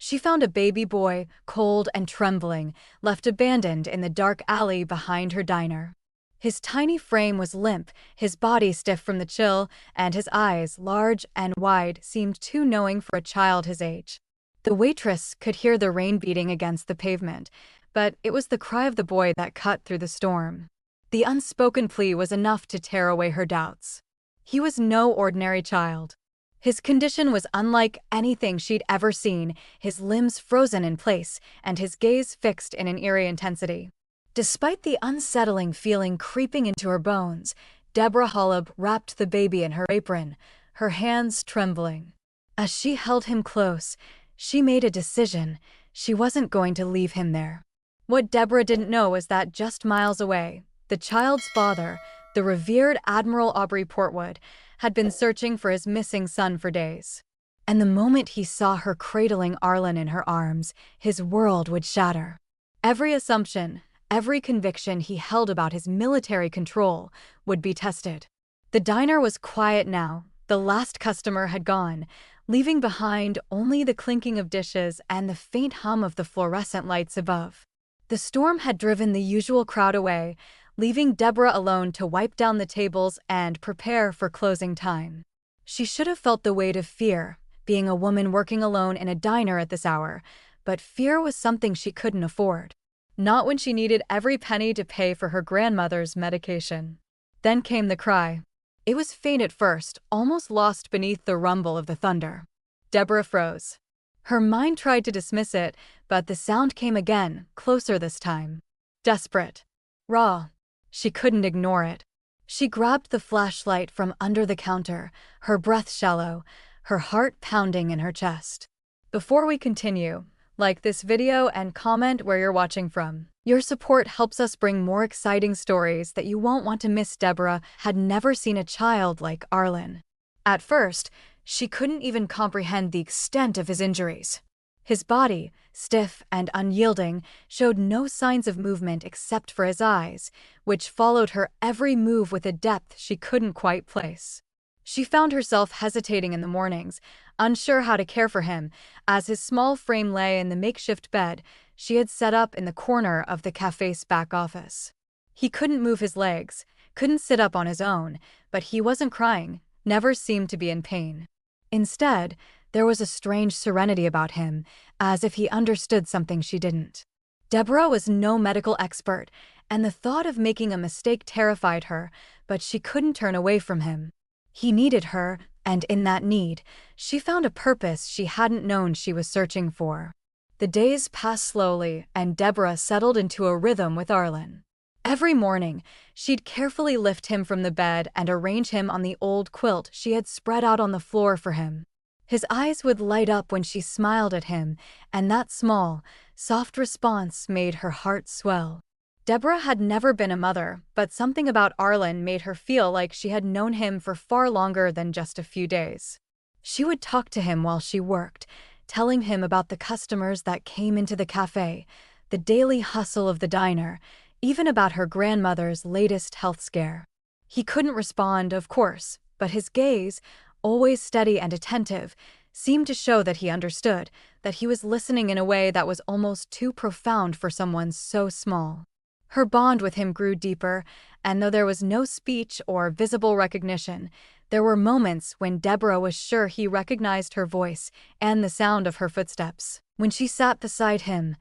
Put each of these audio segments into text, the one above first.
She found a baby boy, cold and trembling, left abandoned in the dark alley behind her diner. His tiny frame was limp, his body stiff from the chill, and his eyes, large and wide, seemed too knowing for a child his age. The waitress could hear the rain beating against the pavement, but it was the cry of the boy that cut through the storm. The unspoken plea was enough to tear away her doubts. He was no ordinary child. His condition was unlike anything she'd ever seen, his limbs frozen in place, and his gaze fixed in an eerie intensity. Despite the unsettling feeling creeping into her bones, Deborah Holub wrapped the baby in her apron, her hands trembling. As she held him close, she made a decision. She wasn't going to leave him there. What Deborah didn't know was that just miles away, the child's father, the revered Admiral Aubrey Portwood, had been searching for his missing son for days. And the moment he saw her cradling Arlen in her arms, his world would shatter. Every assumption, every conviction he held about his military control would be tested. The diner was quiet now. The last customer had gone, leaving behind only the clinking of dishes and the faint hum of the fluorescent lights above. The storm had driven the usual crowd away, leaving Deborah alone to wipe down the tables and prepare for closing time. She should have felt the weight of fear, being a woman working alone in a diner at this hour, but fear was something she couldn't afford. Not when she needed every penny to pay for her grandmother's medication. Then came the cry. It was faint at first, almost lost beneath the rumble of the thunder. Deborah froze. Her mind tried to dismiss it, but the sound came again, closer this time. Desperate. Raw. She couldn't ignore it. She grabbed the flashlight from under the counter, her breath shallow, her heart pounding in her chest. Before we continue, like this video and comment where you're watching from. Your support helps us bring more exciting stories that you won't want to miss. Deborah had never seen a child like Arlen. At first, she couldn't even comprehend the extent of his injuries. His body, stiff and unyielding, showed no signs of movement except for his eyes, which followed her every move with a depth she couldn't quite place. She found herself hesitating in the mornings, unsure how to care for him, as his small frame lay in the makeshift bed she had set up in the corner of the cafe's back office. He couldn't move his legs, couldn't sit up on his own, but he wasn't crying, never seemed to be in pain. Instead, there was a strange serenity about him, as if he understood something she didn't. Deborah was no medical expert, and the thought of making a mistake terrified her, but she couldn't turn away from him. He needed her, and in that need, she found a purpose she hadn't known she was searching for. The days passed slowly, and Deborah settled into a rhythm with Arlen. Every morning, she'd carefully lift him from the bed and arrange him on the old quilt she had spread out on the floor for him. His eyes would light up when she smiled at him, and that small, soft response made her heart swell. Deborah had never been a mother, but something about Arlen made her feel like she had known him for far longer than just a few days. She would talk to him while she worked, telling him about the customers that came into the cafe, the daily hustle of the diner, even about her grandmother's latest health scare. He couldn't respond, of course, but his gaze, always steady and attentive, seemed to show that he understood, that he was listening in a way that was almost too profound for someone so small. Her bond with him grew deeper, and though there was no speech or visible recognition, there were moments when Deborah was sure he recognized her voice and the sound of her footsteps. When she sat beside him,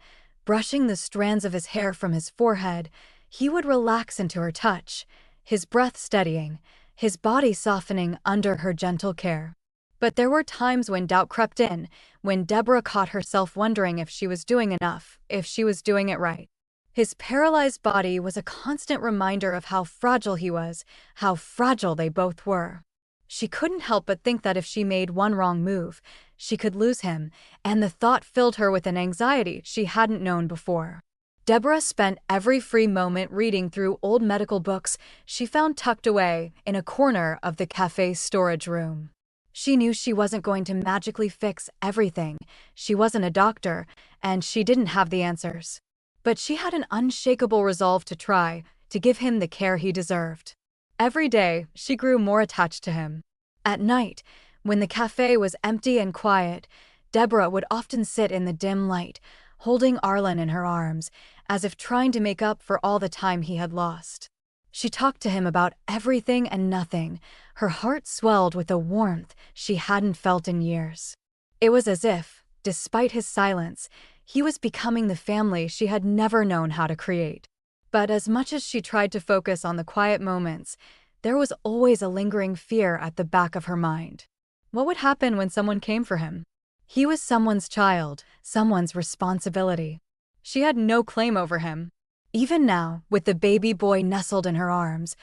brushing the strands of his hair from his forehead, he would relax into her touch, his breath steadying, his body softening under her gentle care. But there were times when doubt crept in, when Deborah caught herself wondering if she was doing enough, if she was doing it right. His paralyzed body was a constant reminder of how fragile he was, how fragile they both were. She couldn't help but think that if she made one wrong move, she could lose him, and the thought filled her with an anxiety she hadn't known before. Deborah spent every free moment reading through old medical books she found tucked away in a corner of the cafe's storage room. She knew she wasn't going to magically fix everything. She wasn't a doctor, and she didn't have the answers. But she had an unshakable resolve to try, to give him the care he deserved. Every day, she grew more attached to him. At night, when the cafe was empty and quiet, Deborah would often sit in the dim light, holding Arlen in her arms, as if trying to make up for all the time he had lost. She talked to him about everything and nothing, her heart swelled with a warmth she hadn't felt in years. It was as if, despite his silence, he was becoming the family she had never known how to create. But as much as she tried to focus on the quiet moments, there was always a lingering fear at the back of her mind. What would happen when someone came for him? He was someone's child, someone's responsibility. She had no claim over him. Even now, with the baby boy nestled in her arms,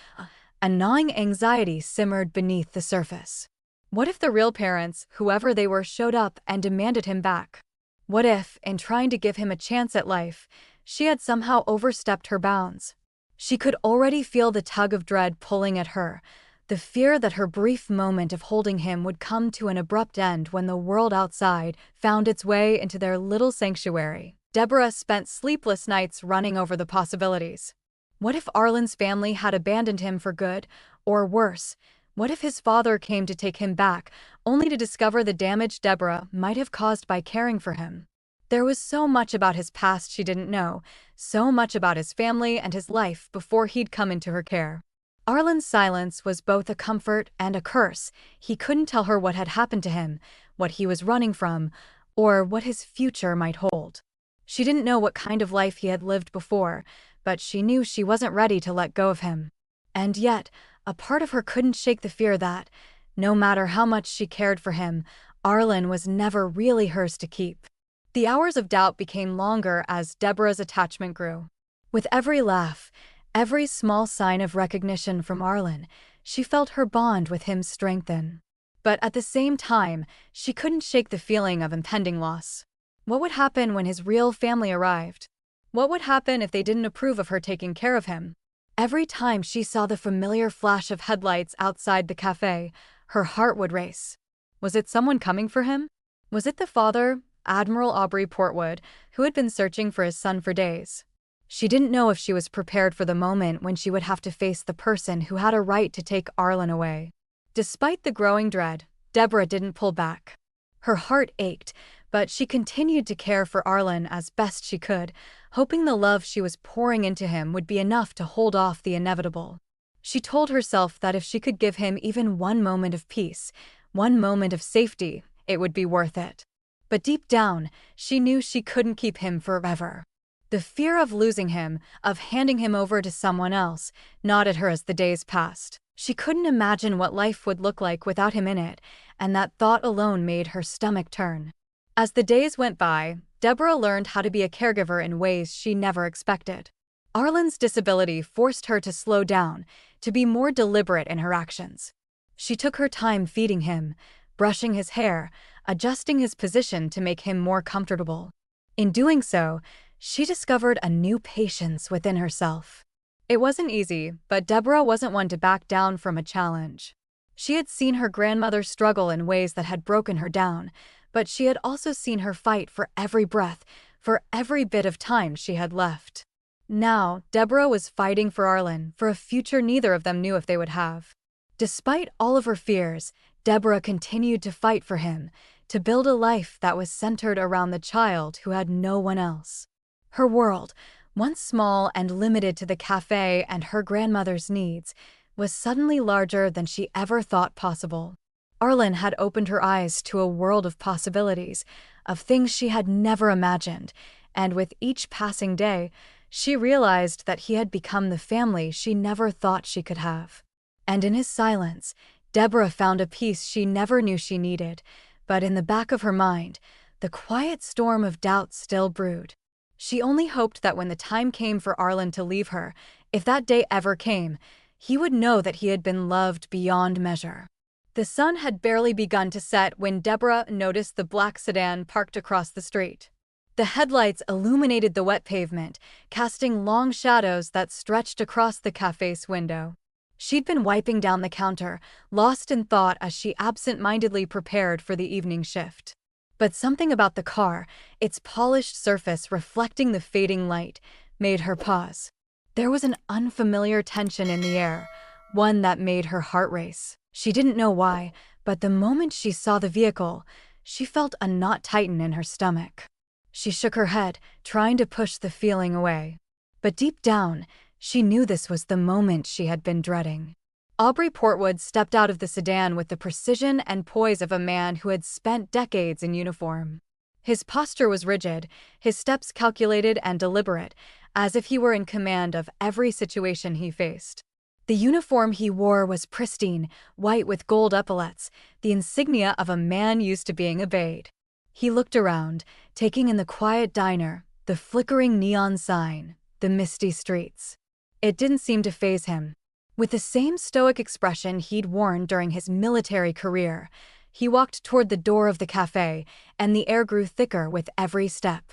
a gnawing anxiety simmered beneath the surface. What if the real parents, whoever they were, showed up and demanded him back? What if, in trying to give him a chance at life, she had somehow overstepped her bounds? She could already feel the tug of dread pulling at her, the fear that her brief moment of holding him would come to an abrupt end when the world outside found its way into their little sanctuary. Deborah spent sleepless nights running over the possibilities. What if Arlen's family had abandoned him for good? Or worse, what if his father came to take him back, only to discover the damage Deborah might have caused by caring for him? There was so much about his past she didn't know, so much about his family and his life before he'd come into her care. Arlen's silence was both a comfort and a curse. He couldn't tell her what had happened to him, what he was running from, or what his future might hold. She didn't know what kind of life he had lived before, but she knew she wasn't ready to let go of him. And yet, a part of her couldn't shake the fear that, no matter how much she cared for him, Arlen was never really hers to keep. The hours of doubt became longer as Deborah's attachment grew. With every laugh, every small sign of recognition from Arlen, she felt her bond with him strengthen. But at the same time, she couldn't shake the feeling of impending loss. What would happen when his real family arrived? What would happen if they didn't approve of her taking care of him? Every time she saw the familiar flash of headlights outside the cafe, her heart would race. Was it someone coming for him? Was it the father, Admiral Aubrey Portwood, who had been searching for his son for days? She didn't know if she was prepared for the moment when she would have to face the person who had a right to take Arlen away. Despite the growing dread, Deborah didn't pull back. Her heart ached, but she continued to care for Arlen as best she could, hoping the love she was pouring into him would be enough to hold off the inevitable. She told herself that if she could give him even one moment of peace, one moment of safety, it would be worth it. But deep down, she knew she couldn't keep him forever. The fear of losing him, of handing him over to someone else, gnawed at her as the days passed. She couldn't imagine what life would look like without him in it, and that thought alone made her stomach turn. As the days went by, Deborah learned how to be a caregiver in ways she never expected. Arlen's disability forced her to slow down, to be more deliberate in her actions. She took her time feeding him, brushing his hair, adjusting his position to make him more comfortable. In doing so, she discovered a new patience within herself. It wasn't easy, but Deborah wasn't one to back down from a challenge. She had seen her grandmother struggle in ways that had broken her down, but she had also seen her fight for every breath, for every bit of time she had left. Now, Deborah was fighting for Arlen, for a future neither of them knew if they would have. Despite all of her fears, Deborah continued to fight for him, to build a life that was centered around the child who had no one else. Her world, once small and limited to the cafe and her grandmother's needs, was suddenly larger than she ever thought possible. Arlen had opened her eyes to a world of possibilities, of things she had never imagined, and with each passing day, she realized that he had become the family she never thought she could have. And in his silence, Deborah found a peace she never knew she needed, but in the back of her mind, the quiet storm of doubt still brewed. She only hoped that when the time came for Arlen to leave her, if that day ever came, he would know that he had been loved beyond measure. The sun had barely begun to set when Deborah noticed the black sedan parked across the street. The headlights illuminated the wet pavement, casting long shadows that stretched across the cafe's window. She'd been wiping down the counter, lost in thought as she absent-mindedly prepared for the evening shift. But something about the car, its polished surface reflecting the fading light, made her pause. There was an unfamiliar tension in the air, one that made her heart race. She didn't know why, but the moment she saw the vehicle, she felt a knot tighten in her stomach. She shook her head, trying to push the feeling away. But deep down, she knew this was the moment she had been dreading. Aubrey Portwood stepped out of the sedan with the precision and poise of a man who had spent decades in uniform. His posture was rigid, his steps calculated and deliberate, as if he were in command of every situation he faced. The uniform he wore was pristine, white with gold epaulets, the insignia of a man used to being obeyed. He looked around, taking in the quiet diner, the flickering neon sign, the misty streets. It didn't seem to faze him. With the same stoic expression he'd worn during his military career, he walked toward the door of the cafe, and the air grew thicker with every step.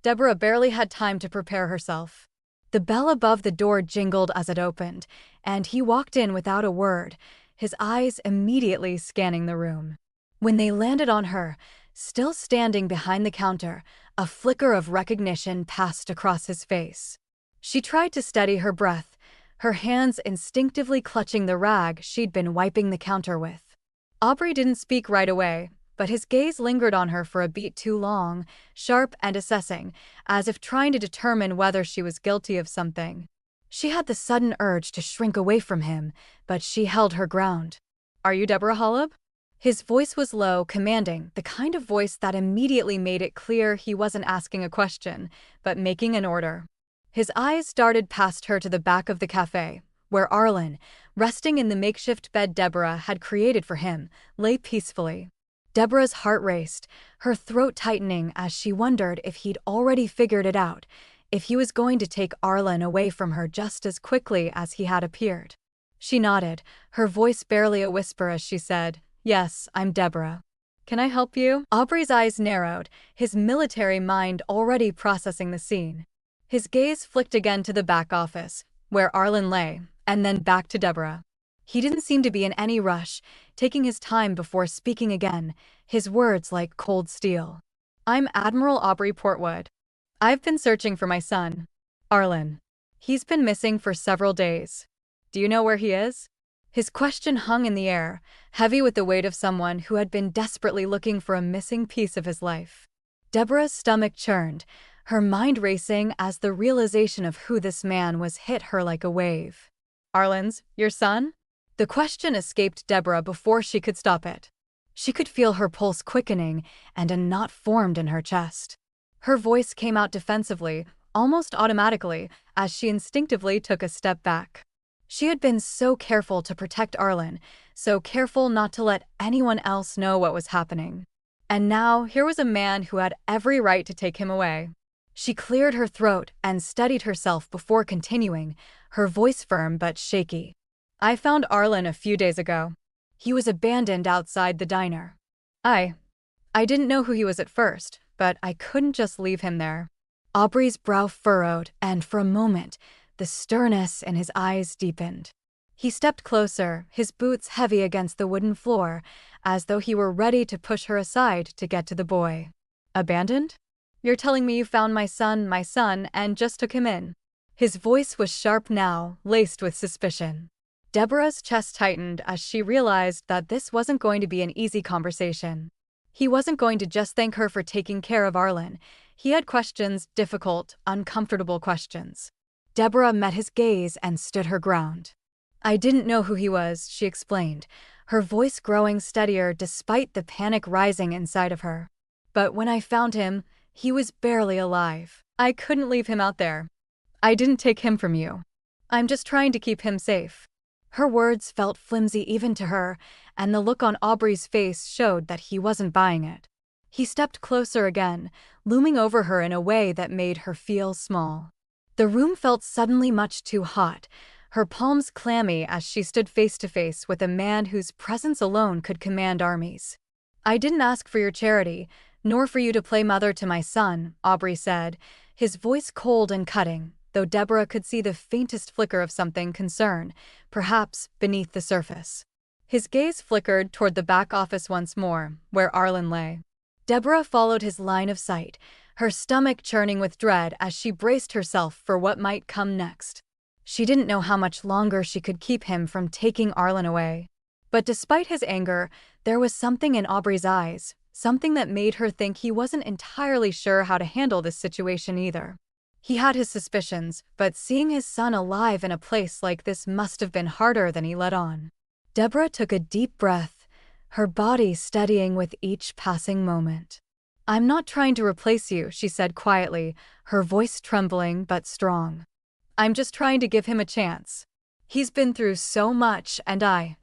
Deborah barely had time to prepare herself. The bell above the door jingled as it opened, and he walked in without a word, his eyes immediately scanning the room. When they landed on her, still standing behind the counter, a flicker of recognition passed across his face. She tried to steady her breath, her hands instinctively clutching the rag she'd been wiping the counter with. Aubrey didn't speak right away, but his gaze lingered on her for a beat too long, sharp and assessing, as if trying to determine whether she was guilty of something. She had the sudden urge to shrink away from him, but she held her ground. "Are you Deborah Holub?" His voice was low, commanding, the kind of voice that immediately made it clear he wasn't asking a question, but making an order. His eyes darted past her to the back of the cafe, where Arlen, resting in the makeshift bed Deborah had created for him, lay peacefully. Deborah's heart raced, her throat tightening as she wondered if he'd already figured it out, if he was going to take Arlen away from her just as quickly as he had appeared. She nodded, her voice barely a whisper as she said, "Yes, I'm Deborah. Can I help you?" Aubrey's eyes narrowed, his military mind already processing the scene. His gaze flicked again to the back office, where Arlen lay, and then back to Deborah. He didn't seem to be in any rush, taking his time before speaking again, his words like cold steel. "I'm Admiral Aubrey Portwood. I've been searching for my son, Arlen. He's been missing for several days. Do you know where he is?" His question hung in the air, heavy with the weight of someone who had been desperately looking for a missing piece of his life. Deborah's stomach churned, her mind racing as the realization of who this man was hit her like a wave. "Arlen's your son?" The question escaped Deborah before she could stop it. She could feel her pulse quickening and a knot formed in her chest. Her voice came out defensively, almost automatically, as she instinctively took a step back. She had been so careful to protect Arlen, so careful not to let anyone else know what was happening. And now here was a man who had every right to take him away. She cleared her throat and steadied herself before continuing, her voice firm but shaky. "I found Arlen a few days ago. He was abandoned outside the diner. I didn't know who he was at first, but I couldn't just leave him there." Aubrey's brow furrowed, and for a moment, the sternness in his eyes deepened. He stepped closer, his boots heavy against the wooden floor, as though he were ready to push her aside to get to the boy. "Abandoned? You're telling me you found my son, and just took him in?" His voice was sharp now, laced with suspicion. Deborah's chest tightened as she realized that this wasn't going to be an easy conversation. He wasn't going to just thank her for taking care of Arlen. He had questions, difficult, uncomfortable questions. Deborah met his gaze and stood her ground. "I didn't know who he was," she explained, her voice growing steadier despite the panic rising inside of her. "But when I found him, he was barely alive. I couldn't leave him out there. I didn't take him from you. I'm just trying to keep him safe." Her words felt flimsy even to her, and the look on Aubrey's face showed that he wasn't buying it. He stepped closer again, looming over her in a way that made her feel small. The room felt suddenly much too hot, her palms clammy as she stood face to face with a man whose presence alone could command armies. "I didn't ask for your charity, nor for you to play mother to my son," Aubrey said, his voice cold and cutting, though Deborah could see the faintest flicker of something concern, perhaps beneath the surface. His gaze flickered toward the back office once more, where Arlen lay. Deborah followed his line of sight, her stomach churning with dread as she braced herself for what might come next. She didn't know how much longer she could keep him from taking Arlen away. But despite his anger, there was something in Aubrey's eyes, something that made her think he wasn't entirely sure how to handle this situation either. He had his suspicions, but seeing his son alive in a place like this must have been harder than he let on. Deborah took a deep breath, her body steadying with each passing moment. "I'm not trying to replace you," she said quietly, her voice trembling but strong. "I'm just trying to give him a chance. He's been through so much, and I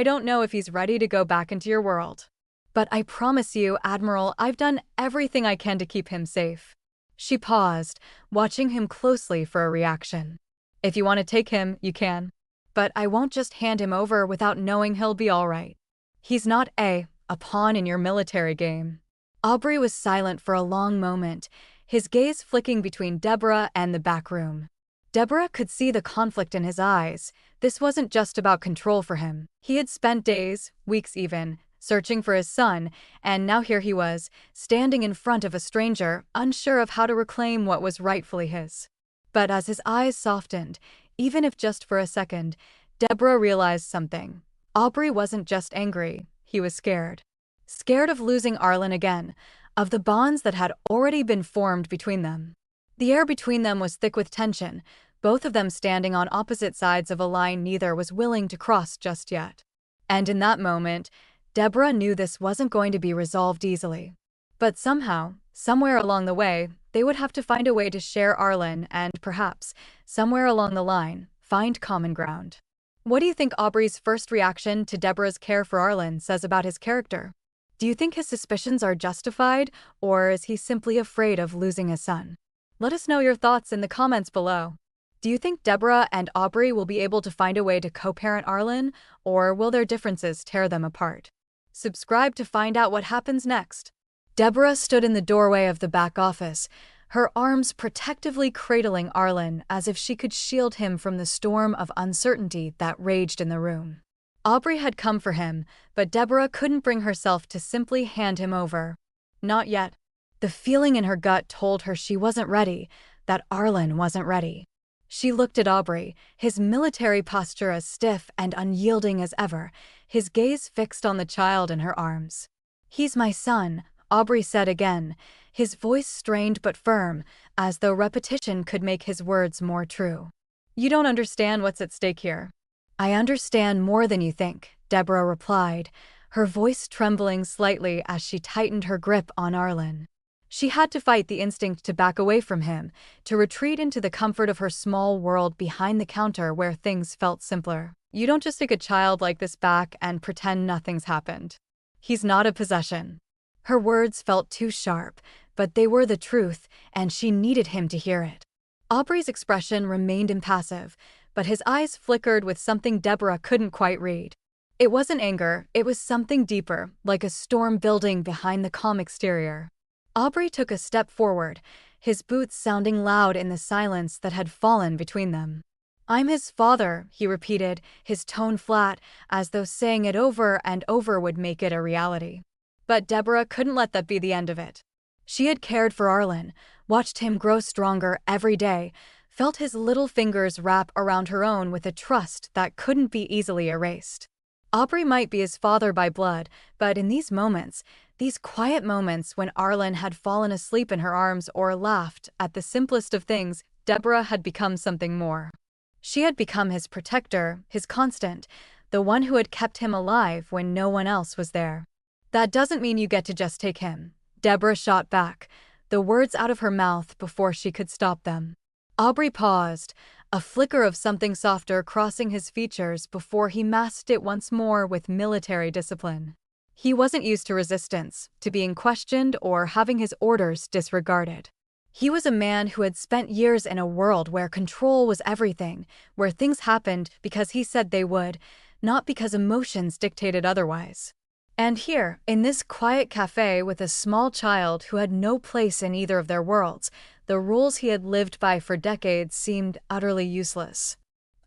don't know if he's ready to go back into your world. But I promise you, Admiral, I've done everything I can to keep him safe." She paused, watching him closely for a reaction. "If you want to take him, you can. But I won't just hand him over without knowing he'll be all right. He's not a pawn in your military game." Aubrey was silent for a long moment, his gaze flicking between Deborah and the back room. Deborah could see the conflict in his eyes. This wasn't just about control for him. He had spent days, weeks even, searching for his son, and now here he was, standing in front of a stranger, unsure of how to reclaim what was rightfully his. But as his eyes softened, even if just for a second, Deborah realized something. Aubrey wasn't just angry, he was scared. Scared of losing Arlen again, of the bonds that had already been formed between them. The air between them was thick with tension, both of them standing on opposite sides of a line neither was willing to cross just yet. And in that moment, Deborah knew this wasn't going to be resolved easily. But somehow, somewhere along the way, they would have to find a way to share Arlen and, perhaps, somewhere along the line, find common ground. What do you think Aubrey's first reaction to Deborah's care for Arlen says about his character? Do you think his suspicions are justified, or is he simply afraid of losing his son? Let us know your thoughts in the comments below. Do you think Deborah and Aubrey will be able to find a way to co-parent Arlen, or will their differences tear them apart? Subscribe to find out what happens next. Deborah stood in the doorway of the back office, her arms protectively cradling Arlen as if she could shield him from the storm of uncertainty that raged in the room. Aubrey had come for him, but Deborah couldn't bring herself to simply hand him over. Not yet. The feeling in her gut told her she wasn't ready, that Arlen wasn't ready. She looked at Aubrey, his military posture as stiff and unyielding as ever, his gaze fixed on the child in her arms. "He's my son," Aubrey said again, his voice strained but firm, as though repetition could make his words more true. "You don't understand what's at stake here." "I understand more than you think," Deborah replied, her voice trembling slightly as she tightened her grip on Arlen. She had to fight the instinct to back away from him, to retreat into the comfort of her small world behind the counter where things felt simpler. "You don't just take a child like this back and pretend nothing's happened. He's not a possession." Her words felt too sharp, but they were the truth, and she needed him to hear it. Aubrey's expression remained impassive, but his eyes flickered with something Deborah couldn't quite read. It wasn't anger, it was something deeper, like a storm building behind the calm exterior. Aubrey took a step forward, his boots sounding loud in the silence that had fallen between them. "I'm his father," he repeated, his tone flat, as though saying it over and over would make it a reality. But Deborah couldn't let that be the end of it. She had cared for Arlen, watched him grow stronger every day, felt his little fingers wrap around her own with a trust that couldn't be easily erased. Aubrey might be his father by blood, but in these moments, these quiet moments when Arlen had fallen asleep in her arms or laughed at the simplest of things, Deborah had become something more. She had become his protector, his constant, the one who had kept him alive when no one else was there. "That doesn't mean you get to just take him," Deborah shot back, the words out of her mouth before she could stop them. Aubrey paused, a flicker of something softer crossing his features before he masked it once more with military discipline. He wasn't used to resistance, to being questioned or having his orders disregarded. He was a man who had spent years in a world where control was everything, where things happened because he said they would, not because emotions dictated otherwise. And here, in this quiet cafe with a small child who had no place in either of their worlds, the rules he had lived by for decades seemed utterly useless.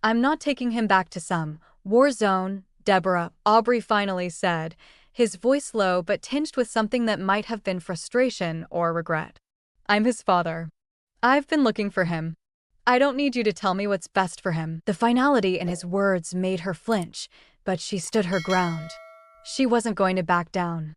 "I'm not taking him back to some war zone, Deborah," Aubrey finally said, his voice low but tinged with something that might have been frustration or regret. "I'm his father. I've been looking for him. I don't need you to tell me what's best for him." The finality in his words made her flinch, but she stood her ground. She wasn't going to back down.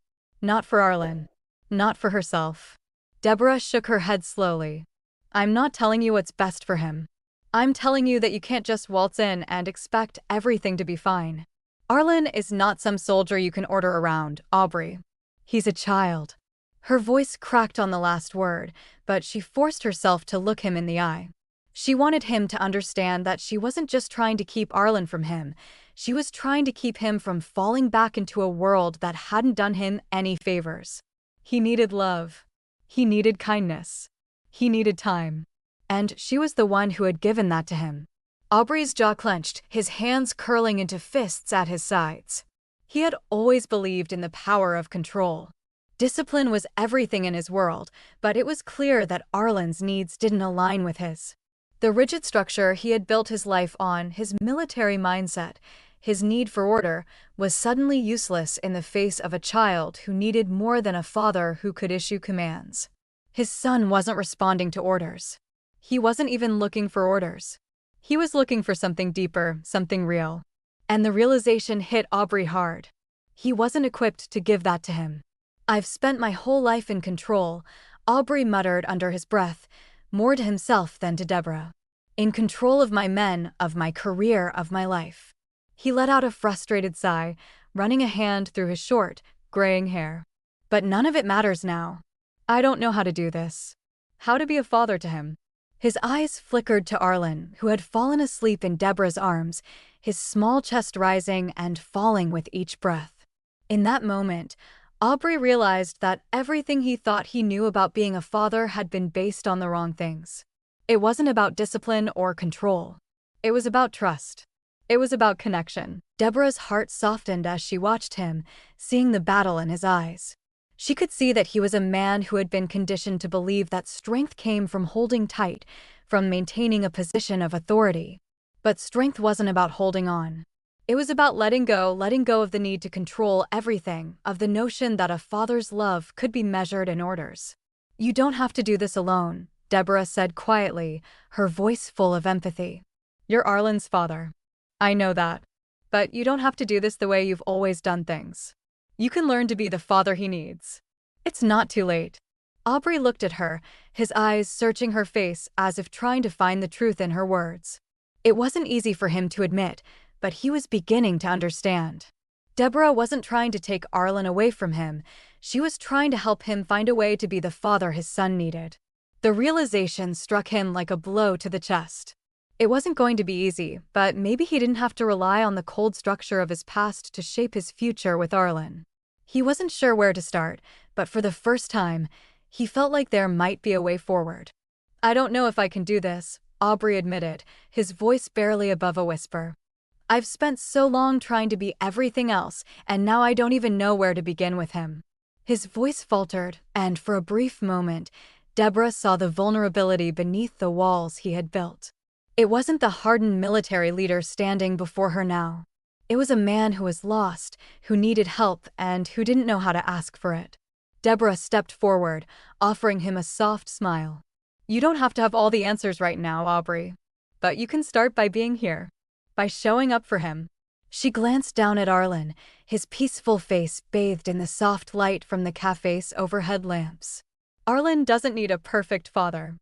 Not for Arlen. Not for herself. Deborah shook her head slowly. I'm not telling you what's best for him. I'm telling you that you can't just waltz in and expect everything to be fine. Arlen is not some soldier you can order around, Aubrey. He's a child. Her voice cracked on the last word, but she forced herself to look him in the eye. She wanted him to understand that she wasn't just trying to keep Arlen from him, she was trying to keep him from falling back into a world that hadn't done him any favors. He needed love. He needed kindness. He needed time. And she was the one who had given that to him. Aubrey's jaw clenched, his hands curling into fists at his sides. He had always believed in the power of control. Discipline was everything in his world, but it was clear that Arlen's needs didn't align with his. The rigid structure he had built his life on, his military mindset, his need for order, was suddenly useless in the face of a child who needed more than a father who could issue commands. His son wasn't responding to orders. He wasn't even looking for orders. He was looking for something deeper, something real. And the realization hit Aubrey hard. He wasn't equipped to give that to him. I've spent my whole life in control, Aubrey muttered under his breath, more to himself than to Deborah. In control of my men, of my career, of my life. He let out a frustrated sigh, running a hand through his short, graying hair. But none of it matters now. I don't know how to do this. How to be a father to him. His eyes flickered to Arlen, who had fallen asleep in Deborah's arms, his small chest rising and falling with each breath. In that moment, Aubrey realized that everything he thought he knew about being a father had been based on the wrong things. It wasn't about discipline or control. It was about trust. It was about connection. Deborah's heart softened as she watched him, seeing the battle in his eyes. She could see that he was a man who had been conditioned to believe that strength came from holding tight, from maintaining a position of authority. But strength wasn't about holding on. It was about letting go of the need to control everything, of the notion that a father's love could be measured in orders. You don't have to do this alone, Deborah said quietly, her voice full of empathy. You're Arlen's father. I know that. But you don't have to do this the way you've always done things. You can learn to be the father he needs. It's not too late. Aubrey looked at her, his eyes searching her face as if trying to find the truth in her words. It wasn't easy for him to admit, but he was beginning to understand. Deborah wasn't trying to take Arlen away from him. She was trying to help him find a way to be the father his son needed. The realization struck him like a blow to the chest. It wasn't going to be easy, but maybe he didn't have to rely on the cold structure of his past to shape his future with Arlen. He wasn't sure where to start, but for the first time, he felt like there might be a way forward. I don't know if I can do this, Aubrey admitted, his voice barely above a whisper. I've spent so long trying to be everything else, and now I don't even know where to begin with him. His voice faltered, and for a brief moment, Deborah saw the vulnerability beneath the walls he had built. It wasn't the hardened military leader standing before her now. It was a man who was lost, who needed help, and who didn't know how to ask for it. Deborah stepped forward, offering him a soft smile. You don't have to have all the answers right now, Aubrey. But you can start by being here. By showing up for him. She glanced down at Arlen, his peaceful face bathed in the soft light from the cafe's overhead lamps. Arlen doesn't need a perfect father.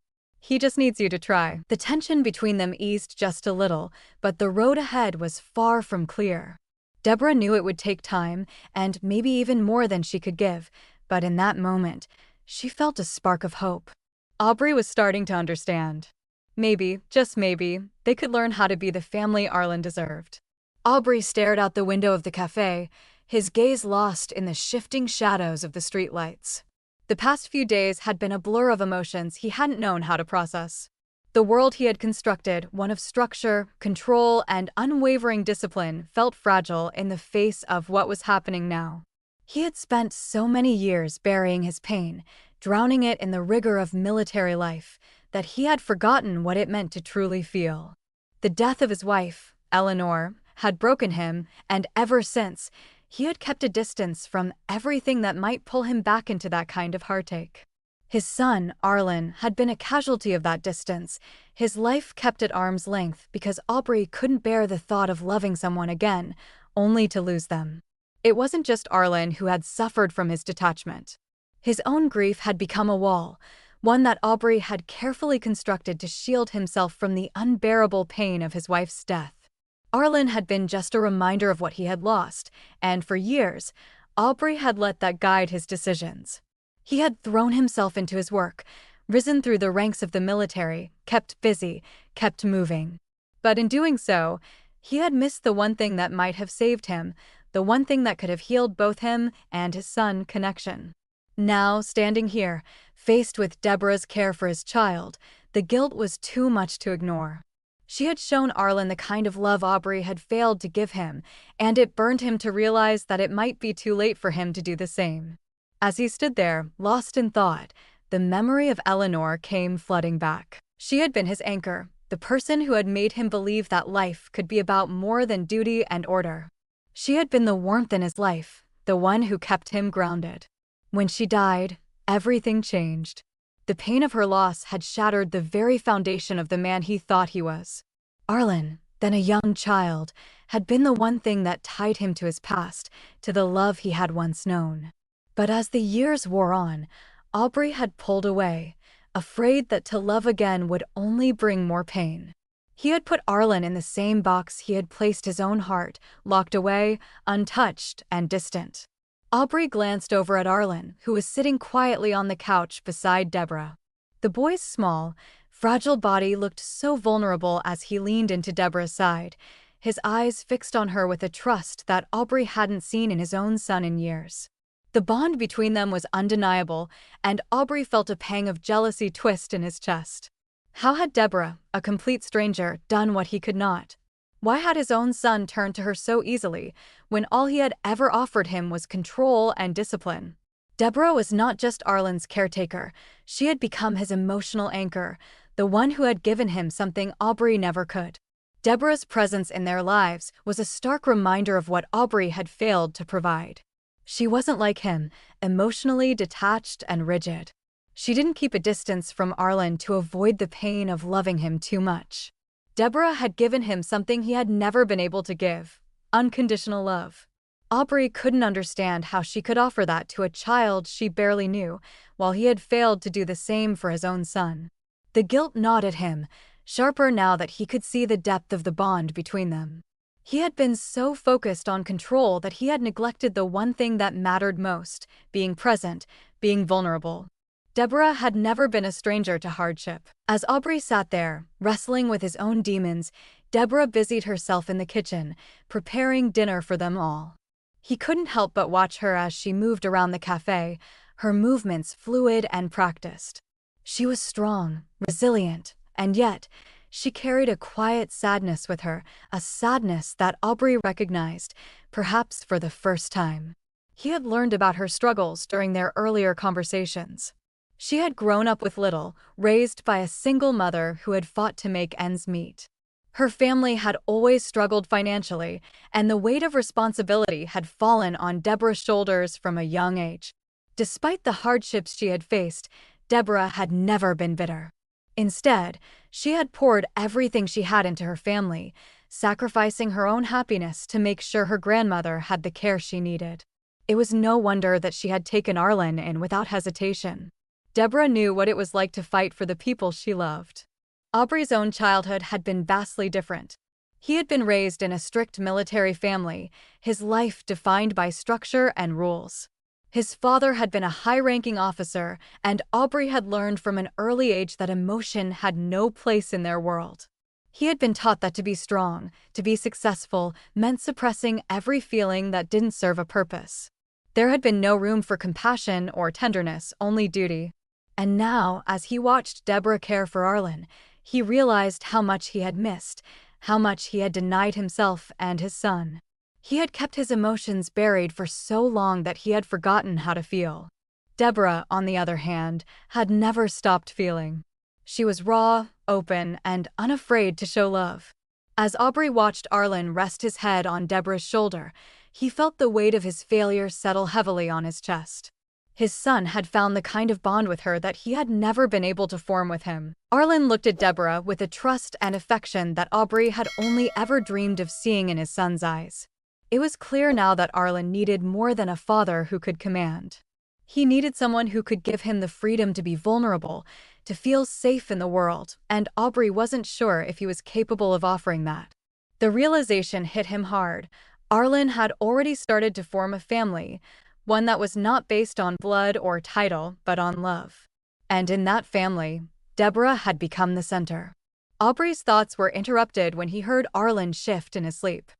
He just needs you to try. The tension between them eased just a little, but the road ahead was far from clear. Deborah knew it would take time, and maybe even more than she could give, but in that moment, she felt a spark of hope. Aubrey was starting to understand. Maybe, just maybe, they could learn how to be the family Arlen deserved. Aubrey stared out the window of the cafe, his gaze lost in the shifting shadows of the streetlights. The past few days had been a blur of emotions he hadn't known how to process. The world he had constructed, one of structure, control, and unwavering discipline, felt fragile in the face of what was happening now. He had spent so many years burying his pain, drowning it in the rigor of military life, that he had forgotten what it meant to truly feel. The death of his wife, Eleanor, had broken him, and ever since, he had kept a distance from everything that might pull him back into that kind of heartache. His son, Arlen, had been a casualty of that distance, his life kept at arm's length because Aubrey couldn't bear the thought of loving someone again, only to lose them. It wasn't just Arlen who had suffered from his detachment. His own grief had become a wall, one that Aubrey had carefully constructed to shield himself from the unbearable pain of his wife's death. Arlen had been just a reminder of what he had lost, and for years, Aubrey had let that guide his decisions. He had thrown himself into his work, risen through the ranks of the military, kept busy, kept moving. But in doing so, he had missed the one thing that might have saved him, the one thing that could have healed both him and his son connection. Now, standing here, faced with Deborah's care for his child, the guilt was too much to ignore. She had shown Arlen the kind of love Aubrey had failed to give him, and it burned him to realize that it might be too late for him to do the same. As he stood there, lost in thought, the memory of Eleanor came flooding back. She had been his anchor, the person who had made him believe that life could be about more than duty and order. She had been the warmth in his life, the one who kept him grounded. When she died, everything changed. The pain of her loss had shattered the very foundation of the man he thought he was. Arlen, then a young child, had been the one thing that tied him to his past, to the love he had once known. But as the years wore on, Aubrey had pulled away, afraid that to love again would only bring more pain. He had put Arlen in the same box he had placed his own heart, locked away, untouched, and distant. Aubrey glanced over at Arlen, who was sitting quietly on the couch beside Deborah. The boy's small, fragile body looked so vulnerable as he leaned into Deborah's side, his eyes fixed on her with a trust that Aubrey hadn't seen in his own son in years. The bond between them was undeniable, and Aubrey felt a pang of jealousy twist in his chest. How had Deborah, a complete stranger, done what he could not? Why had his own son turned to her so easily, when all he had ever offered him was control and discipline? Deborah was not just Arlen's caretaker, she had become his emotional anchor, the one who had given him something Aubrey never could. Deborah's presence in their lives was a stark reminder of what Aubrey had failed to provide. She wasn't like him, emotionally detached and rigid. She didn't keep a distance from Arlen to avoid the pain of loving him too much. Deborah had given him something he had never been able to give: unconditional love. Aubrey couldn't understand how she could offer that to a child she barely knew, while he had failed to do the same for his own son. The guilt gnawed at him, sharper now that he could see the depth of the bond between them. He had been so focused on control that he had neglected the one thing that mattered most: being present, being vulnerable. Deborah had never been a stranger to hardship. As Aubrey sat there, wrestling with his own demons, Deborah busied herself in the kitchen, preparing dinner for them all. He couldn't help but watch her as she moved around the cafe, her movements fluid and practiced. She was strong, resilient, and yet, she carried a quiet sadness with her, a sadness that Aubrey recognized, perhaps for the first time. He had learned about her struggles during their earlier conversations. She had grown up with little, raised by a single mother who had fought to make ends meet. Her family had always struggled financially, and the weight of responsibility had fallen on Deborah's shoulders from a young age. Despite the hardships she had faced, Deborah had never been bitter. Instead, she had poured everything she had into her family, sacrificing her own happiness to make sure her grandmother had the care she needed. It was no wonder that she had taken Arlen in without hesitation. Deborah knew what it was like to fight for the people she loved. Aubrey's own childhood had been vastly different. He had been raised in a strict military family, his life defined by structure and rules. His father had been a high-ranking officer, and Aubrey had learned from an early age that emotion had no place in their world. He had been taught that to be strong, to be successful, meant suppressing every feeling that didn't serve a purpose. There had been no room for compassion or tenderness, only duty. And now, as he watched Deborah care for Arlen, he realized how much he had missed, how much he had denied himself and his son. He had kept his emotions buried for so long that he had forgotten how to feel. Deborah, on the other hand, had never stopped feeling. She was raw, open, and unafraid to show love. As Aubrey watched Arlen rest his head on Deborah's shoulder, he felt the weight of his failure settle heavily on his chest. His son had found the kind of bond with her that he had never been able to form with him. Arlen looked at Deborah with a trust and affection that Aubrey had only ever dreamed of seeing in his son's eyes. It was clear now that Arlen needed more than a father who could command. He needed someone who could give him the freedom to be vulnerable, to feel safe in the world, and Aubrey wasn't sure if he was capable of offering that. The realization hit him hard. Arlen had already started to form a family, one that was not based on blood or title, but on love. And in that family, Deborah had become the center. Aubrey's thoughts were interrupted when he heard Arlen shift in his sleep.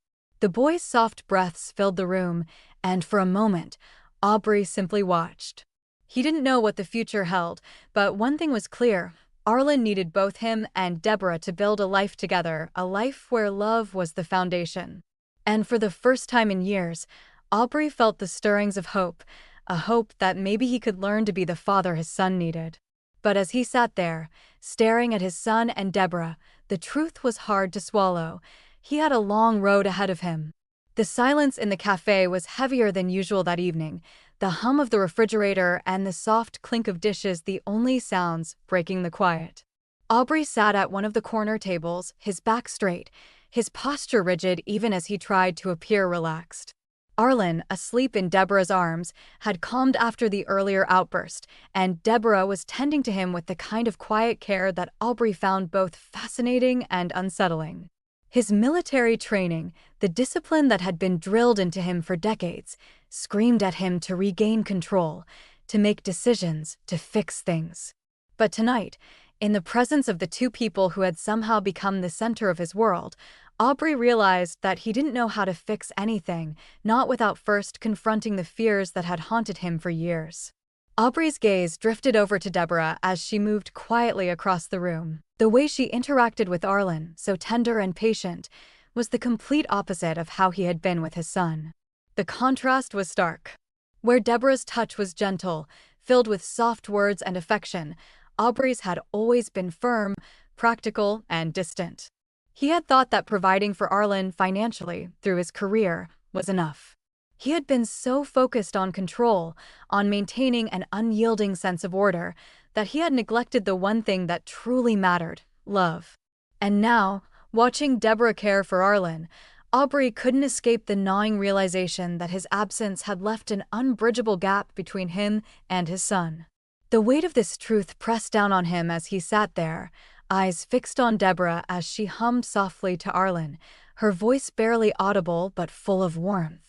The boy's soft breaths filled the room, and for a moment, Aubrey simply watched. He didn't know what the future held, but one thing was clear. Arlen needed both him and Deborah to build a life together, a life where love was the foundation. And for the first time in years, Aubrey felt the stirrings of hope, a hope that maybe he could learn to be the father his son needed. But as he sat there, staring at his son and Deborah, the truth was hard to swallow. He had a long road ahead of him. The silence in the cafe was heavier than usual that evening, the hum of the refrigerator and the soft clink of dishes the only sounds breaking the quiet. Aubrey sat at one of the corner tables, his back straight, his posture rigid even as he tried to appear relaxed. Arlen, asleep in Deborah's arms, had calmed after the earlier outburst, and Deborah was tending to him with the kind of quiet care that Aubrey found both fascinating and unsettling. His military training, the discipline that had been drilled into him for decades, screamed at him to regain control, to make decisions, to fix things. But tonight, in the presence of the two people who had somehow become the center of his world, Aubrey realized that he didn't know how to fix anything, not without first confronting the fears that had haunted him for years. Aubrey's gaze drifted over to Deborah as she moved quietly across the room. The way she interacted with Arlen, so tender and patient, was the complete opposite of how he had been with his son. The contrast was stark. Where Deborah's touch was gentle, filled with soft words and affection, Aubrey's had always been firm, practical, and distant. He had thought that providing for Arlen financially, through his career, was enough. He had been so focused on control, on maintaining an unyielding sense of order, that he had neglected the one thing that truly mattered: love. And now, watching Deborah care for Arlen, Aubrey couldn't escape the gnawing realization that his absence had left an unbridgeable gap between him and his son. The weight of this truth pressed down on him as he sat there, eyes fixed on Deborah as she hummed softly to Arlen, her voice barely audible but full of warmth.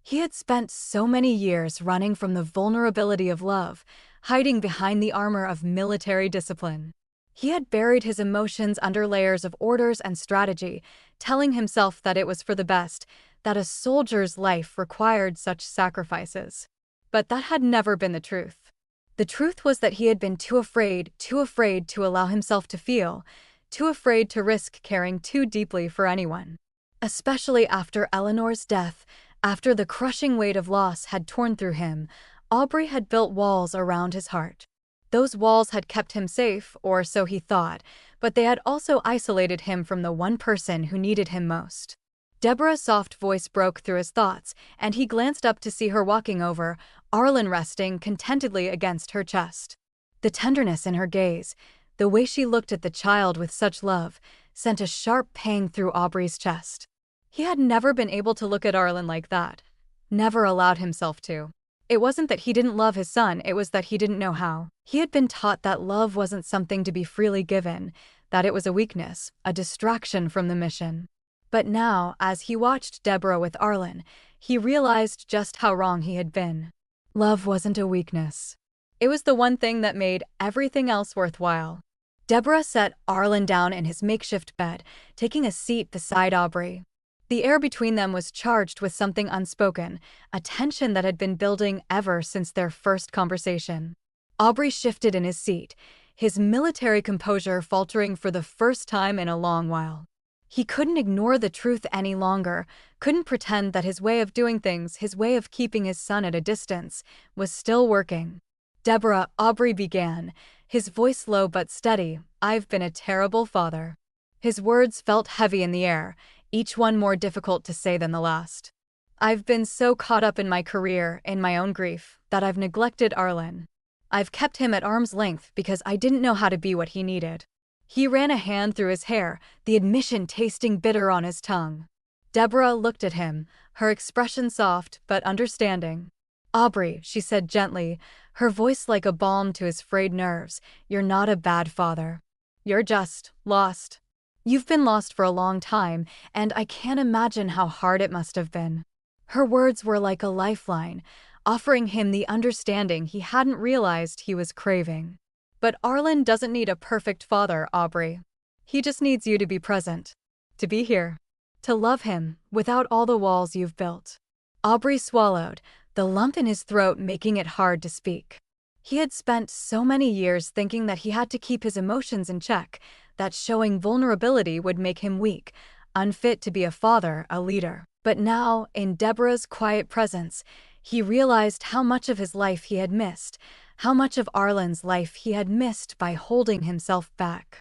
He had spent so many years running from the vulnerability of love, hiding behind the armor of military discipline. He had buried his emotions under layers of orders and strategy, telling himself that it was for the best, that a soldier's life required such sacrifices. But that had never been the truth. The truth was that he had been too afraid to allow himself to feel, too afraid to risk caring too deeply for anyone. Especially after Eleanor's death, after the crushing weight of loss had torn through him, Aubrey had built walls around his heart. Those walls had kept him safe, or so he thought, but they had also isolated him from the one person who needed him most. Deborah's soft voice broke through his thoughts, and he glanced up to see her walking over, Arlen resting contentedly against her chest. The tenderness in her gaze, the way she looked at the child with such love, sent a sharp pang through Aubrey's chest. He had never been able to look at Arlen like that. Never allowed himself to. It wasn't that he didn't love his son, it was that he didn't know how. He had been taught that love wasn't something to be freely given, that it was a weakness, a distraction from the mission. But now, as he watched Deborah with Arlen, he realized just how wrong he had been. Love wasn't a weakness. It was the one thing that made everything else worthwhile. Deborah set Arlen down in his makeshift bed, taking a seat beside Aubrey. The air between them was charged with something unspoken, a tension that had been building ever since their first conversation. Aubrey shifted in his seat, his military composure faltering for the first time in a long while. He couldn't ignore the truth any longer, couldn't pretend that his way of doing things, his way of keeping his son at a distance, was still working. "Deborah," Aubrey began, his voice low but steady, "I've been a terrible father." His words felt heavy in the air, each one more difficult to say than the last. "I've been so caught up in my career, in my own grief, that I've neglected Arlen. I've kept him at arm's length because I didn't know how to be what he needed." He ran a hand through his hair, the admission tasting bitter on his tongue. Deborah looked at him, her expression soft but understanding. "Aubrey," she said gently, her voice like a balm to his frayed nerves, "you're not a bad father. You're just lost. You've been lost for a long time, and I can't imagine how hard it must have been." Her words were like a lifeline, offering him the understanding he hadn't realized he was craving. "But Arlen doesn't need a perfect father, Aubrey. He just needs you to be present. To be here. To love him, without all the walls you've built." Aubrey swallowed, the lump in his throat making it hard to speak. He had spent so many years thinking that he had to keep his emotions in check, that showing vulnerability would make him weak, unfit to be a father, a leader. But now, in Deborah's quiet presence, he realized how much of his life he had missed, how much of Arlen's life he had missed by holding himself back.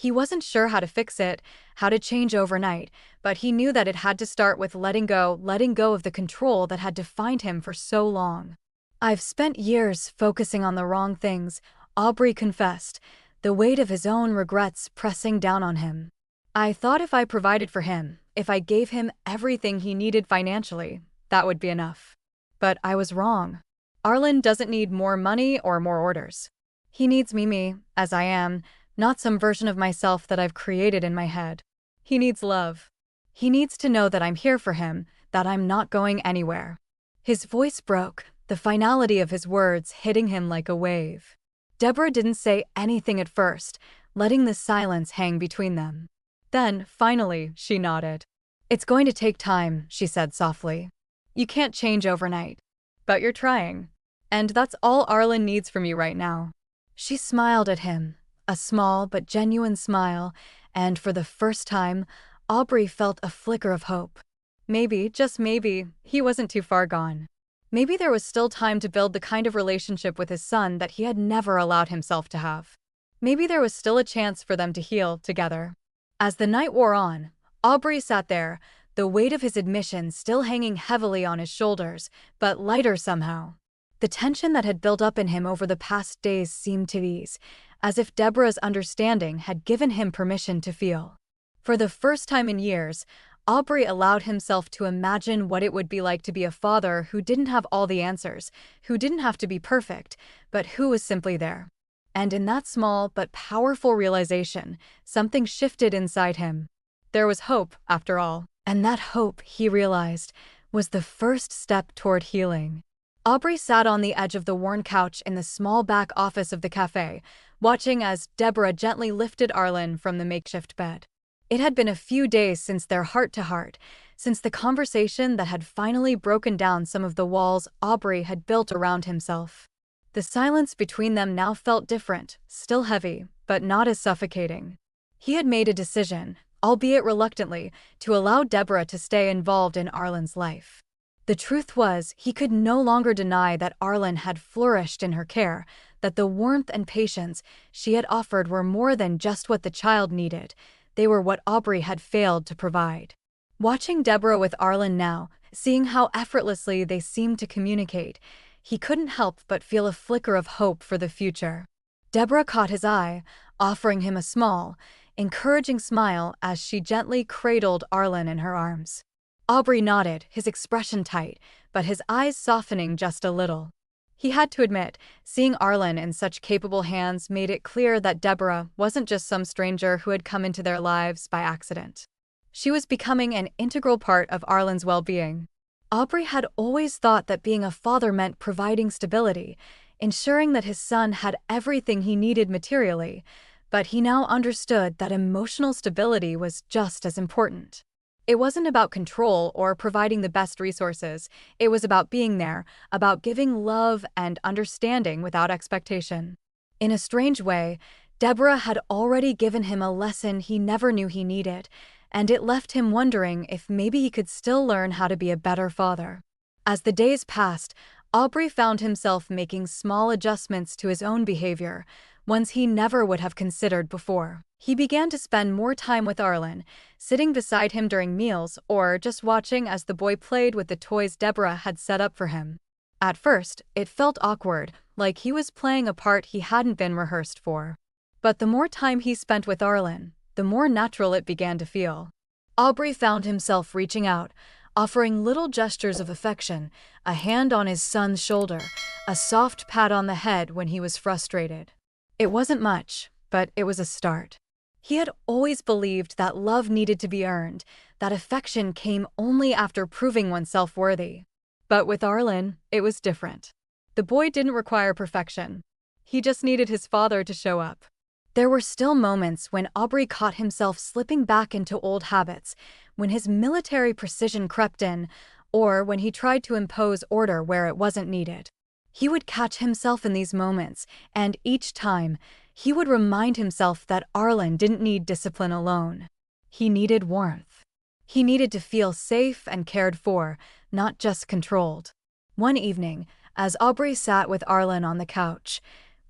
He wasn't sure how to fix it, how to change overnight, but he knew that it had to start with letting go of the control that had defined him for so long. "I've spent years focusing on the wrong things," Aubrey confessed, the weight of his own regrets pressing down on him. "I thought if I provided for him, if I gave him everything he needed financially, that would be enough. But I was wrong. Arlen doesn't need more money or more orders. He needs me, as I am, not some version of myself that I've created in my head. He needs love. He needs to know that I'm here for him, that I'm not going anywhere." His voice broke, the finality of his words hitting him like a wave. Deborah didn't say anything at first, letting the silence hang between them. Then, finally, she nodded. "It's going to take time," she said softly. "You can't change overnight. But you're trying. And that's all Arlen needs from you right now." She smiled at him, a small but genuine smile, and for the first time, Aubrey felt a flicker of hope. Maybe, just maybe, he wasn't too far gone. Maybe there was still time to build the kind of relationship with his son that he had never allowed himself to have. Maybe there was still a chance for them to heal together. As the night wore on, Aubrey sat there, the weight of his admission still hanging heavily on his shoulders, but lighter somehow. The tension that had built up in him over the past days seemed to ease, as if Deborah's understanding had given him permission to feel. For the first time in years, Aubrey allowed himself to imagine what it would be like to be a father who didn't have all the answers, who didn't have to be perfect, but who was simply there. And in that small but powerful realization, something shifted inside him. There was hope, after all, and that hope, he realized, was the first step toward healing. Aubrey sat on the edge of the worn couch in the small back office of the cafe, watching as Deborah gently lifted Arlen from the makeshift bed. It had been a few days since their heart-to-heart, since the conversation that had finally broken down some of the walls Aubrey had built around himself. The silence between them now felt different, still heavy, but not as suffocating. He had made a decision, albeit reluctantly, to allow Deborah to stay involved in Arlen's life. The truth was, he could no longer deny that Arlen had flourished in her care, that the warmth and patience she had offered were more than just what the child needed. They were what Aubrey had failed to provide. Watching Deborah with Arlen now, seeing how effortlessly they seemed to communicate, he couldn't help but feel a flicker of hope for the future. Deborah caught his eye, offering him a small, encouraging smile as she gently cradled Arlen in her arms. Aubrey nodded, his expression tight, but his eyes softening just a little. He had to admit, seeing Arlen in such capable hands made it clear that Deborah wasn't just some stranger who had come into their lives by accident. She was becoming an integral part of Arlen's well-being. Aubrey had always thought that being a father meant providing stability, ensuring that his son had everything he needed materially, but he now understood that emotional stability was just as important. It wasn't about control or providing the best resources. It was about being there, about giving love and understanding without expectation. In a strange way, Deborah had already given him a lesson he never knew he needed, and it left him wondering if maybe he could still learn how to be a better father. As the days passed, Aubrey found himself making small adjustments to his own behavior, ones he never would have considered before. He began to spend more time with Arlen, sitting beside him during meals or just watching as the boy played with the toys Deborah had set up for him. At first, it felt awkward, like he was playing a part he hadn't been rehearsed for. But the more time he spent with Arlen, the more natural it began to feel. Aubrey found himself reaching out, offering little gestures of affection, a hand on his son's shoulder, a soft pat on the head when he was frustrated. It wasn't much, but it was a start. He had always believed that love needed to be earned, that affection came only after proving oneself worthy. But with Arlen, it was different. The boy didn't require perfection. He just needed his father to show up. There were still moments when Aubrey caught himself slipping back into old habits, when his military precision crept in, or when he tried to impose order where it wasn't needed. He would catch himself in these moments, and each time, he would remind himself that Arlen didn't need discipline alone. He needed warmth. He needed to feel safe and cared for, not just controlled. One evening, as Aubrey sat with Arlen on the couch,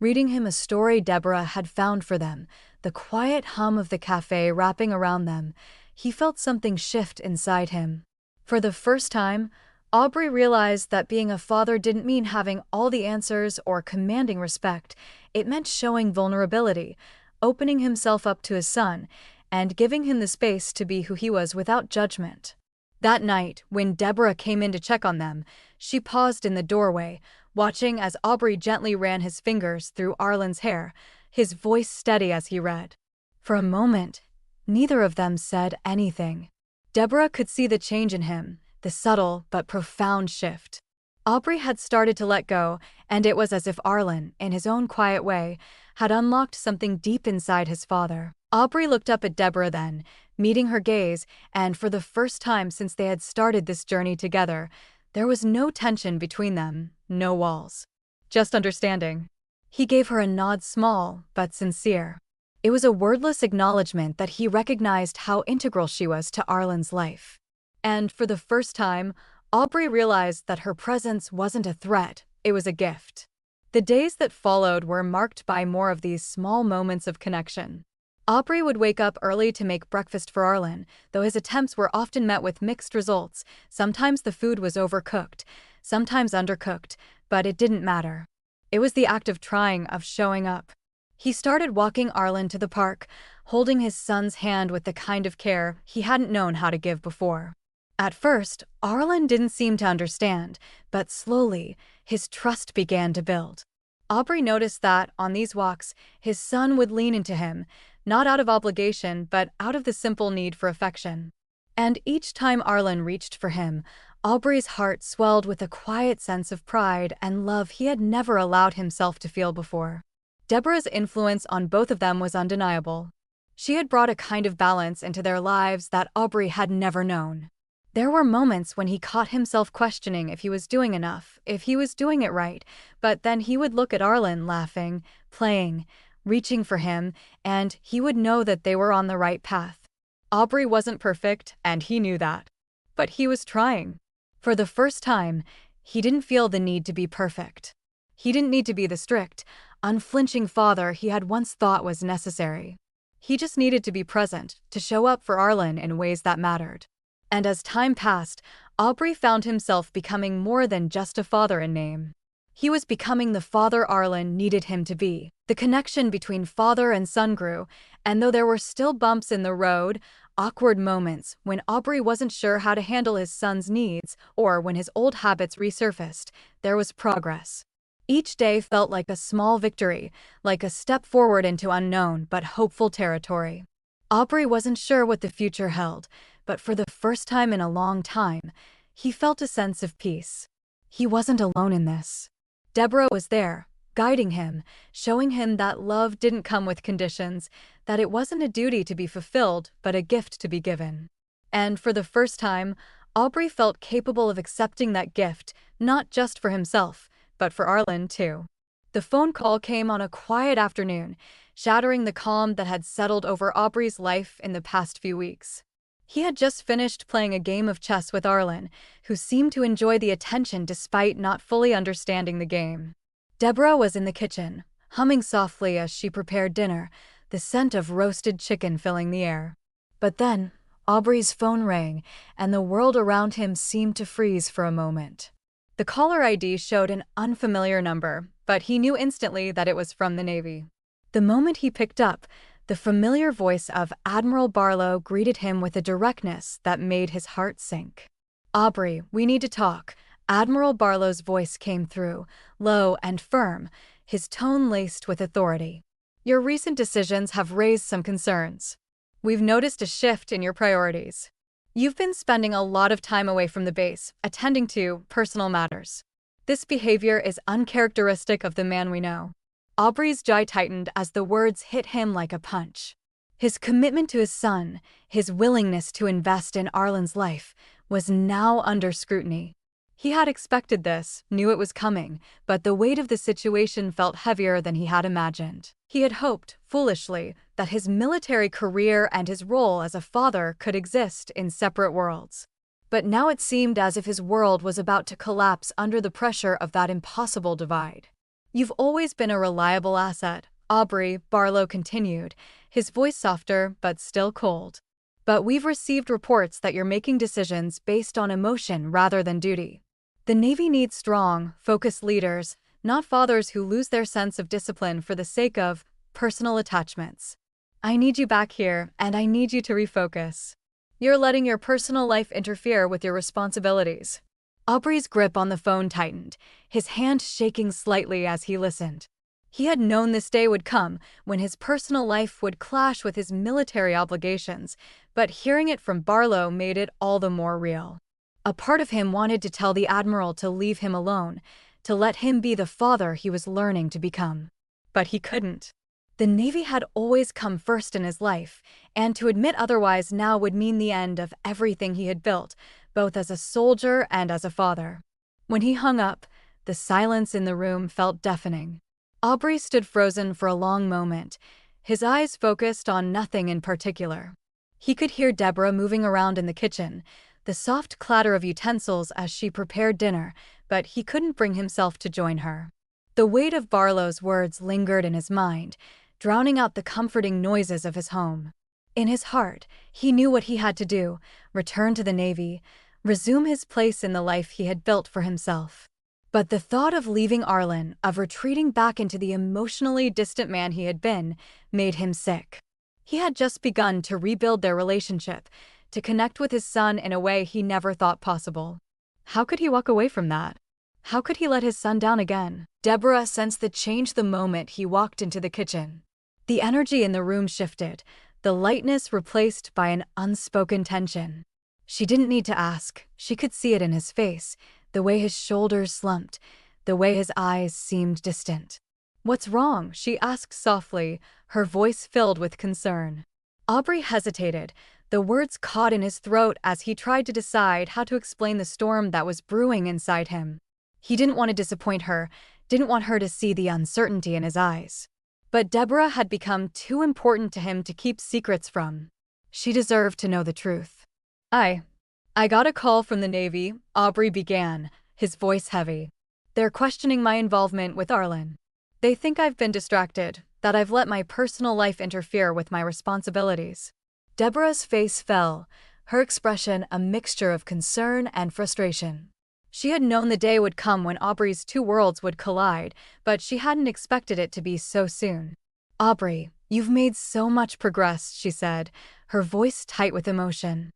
reading him a story Deborah had found for them, the quiet hum of the cafe wrapping around them, he felt something shift inside him. For the first time, Aubrey realized that being a father didn't mean having all the answers or commanding respect. It meant showing vulnerability, opening himself up to his son, and giving him the space to be who he was without judgment. That night, when Deborah came in to check on them, she paused in the doorway, watching as Aubrey gently ran his fingers through Arlen's hair, his voice steady as he read. For a moment, neither of them said anything. Deborah could see the change in him, the subtle but profound shift. Aubrey had started to let go, and it was as if Arlen, in his own quiet way, had unlocked something deep inside his father. Aubrey looked up at Deborah then, meeting her gaze, and for the first time since they had started this journey together, there was no tension between them, no walls. Just understanding. He gave her a nod, small but sincere. It was a wordless acknowledgement that he recognized how integral she was to Arlen's life. And for the first time, Aubrey realized that her presence wasn't a threat, it was a gift. The days that followed were marked by more of these small moments of connection. Aubrey would wake up early to make breakfast for Arlen, though his attempts were often met with mixed results. Sometimes the food was overcooked, sometimes undercooked, but it didn't matter. It was the act of trying, of showing up. He started walking Arlen to the park, holding his son's hand with the kind of care he hadn't known how to give before. At first, Arlen didn't seem to understand, but slowly, his trust began to build. Aubrey noticed that, on these walks, his son would lean into him, not out of obligation, but out of the simple need for affection. And each time Arlen reached for him, Aubrey's heart swelled with a quiet sense of pride and love he had never allowed himself to feel before. Deborah's influence on both of them was undeniable. She had brought a kind of balance into their lives that Aubrey had never known. There were moments when he caught himself questioning if he was doing enough, if he was doing it right, but then he would look at Arlen laughing, playing, reaching for him, and he would know that they were on the right path. Aubrey wasn't perfect, and he knew that. But he was trying. For the first time, he didn't feel the need to be perfect. He didn't need to be the strict, unflinching father he had once thought was necessary. He just needed to be present, to show up for Arlen in ways that mattered. And as time passed, Aubrey found himself becoming more than just a father in name. He was becoming the father Arlen needed him to be. The connection between father and son grew, and though there were still bumps in the road, awkward moments when Aubrey wasn't sure how to handle his son's needs, or when his old habits resurfaced, there was progress. Each day felt like a small victory, like a step forward into unknown but hopeful territory. Aubrey wasn't sure what the future held, but for the first time in a long time, he felt a sense of peace. He wasn't alone in this. Deborah was there, guiding him, showing him that love didn't come with conditions, that it wasn't a duty to be fulfilled, but a gift to be given. And for the first time, Aubrey felt capable of accepting that gift, not just for himself, but for Arlen too. The phone call came on a quiet afternoon, shattering the calm that had settled over Aubrey's life in the past few weeks. He had just finished playing a game of chess with Arlen, who seemed to enjoy the attention despite not fully understanding the game. Deborah was in the kitchen, humming softly as she prepared dinner, the scent of roasted chicken filling the air. But then, Aubrey's phone rang, and the world around him seemed to freeze for a moment. The caller ID showed an unfamiliar number, but he knew instantly that it was from the Navy. The moment he picked up, The familiar voice of Admiral Barlow greeted him with a directness that made his heart sink. "Aubrey, we need to talk." Admiral Barlow's voice came through, low and firm, his tone laced with authority. "Your recent decisions have raised some concerns. We've noticed a shift in your priorities. You've been spending a lot of time away from the base, attending to personal matters. This behavior is uncharacteristic of the man we know." Aubrey's jaw tightened as the words hit him like a punch. His commitment to his son, his willingness to invest in Arlen's life, was now under scrutiny. He had expected this, knew it was coming, but the weight of the situation felt heavier than he had imagined. He had hoped, foolishly, that his military career and his role as a father could exist in separate worlds. But now it seemed as if his world was about to collapse under the pressure of that impossible divide. "You've always been a reliable asset," Aubrey Barlow continued, his voice softer but still cold. "But we've received reports that you're making decisions based on emotion rather than duty. The Navy needs strong, focused leaders, not fathers who lose their sense of discipline for the sake of personal attachments. I need you back here, and I need you to refocus. You're letting your personal life interfere with your responsibilities." Aubrey's grip on the phone tightened, his hand shaking slightly as he listened. He had known this day would come, when his personal life would clash with his military obligations, but hearing it from Barlow made it all the more real. A part of him wanted to tell the Admiral to leave him alone, to let him be the father he was learning to become. But he couldn't. The Navy had always come first in his life, and to admit otherwise now would mean the end of everything he had built, both as a soldier and as a father. When he hung up, the silence in the room felt deafening. Aubrey stood frozen for a long moment, his eyes focused on nothing in particular. He could hear Deborah moving around in the kitchen, the soft clatter of utensils as she prepared dinner, but he couldn't bring himself to join her. The weight of Barlow's words lingered in his mind, drowning out the comforting noises of his home. In his heart, he knew what he had to do: return to the Navy, resume his place in the life he had built for himself. But the thought of leaving Arlen, of retreating back into the emotionally distant man he had been, made him sick. He had just begun to rebuild their relationship, to connect with his son in a way he never thought possible. How could he walk away from that? How could he let his son down again? Deborah sensed the change the moment he walked into the kitchen. The energy in the room shifted, the lightness replaced by an unspoken tension. She didn't need to ask, she could see it in his face, the way his shoulders slumped, the way his eyes seemed distant. "What's wrong?" she asked softly, her voice filled with concern. Aubrey hesitated, the words caught in his throat as he tried to decide how to explain the storm that was brewing inside him. He didn't want to disappoint her, didn't want her to see the uncertainty in his eyes. But Deborah had become too important to him to keep secrets from. She deserved to know the truth. I got a call from the Navy," Aubrey began, his voice heavy. "They're questioning my involvement with Arlen. They think I've been distracted, that I've let my personal life interfere with my responsibilities." Deborah's face fell, her expression a mixture of concern and frustration. She had known the day would come when Aubrey's two worlds would collide, but she hadn't expected it to be so soon. "Aubrey, you've made so much progress," she said, her voice tight with emotion.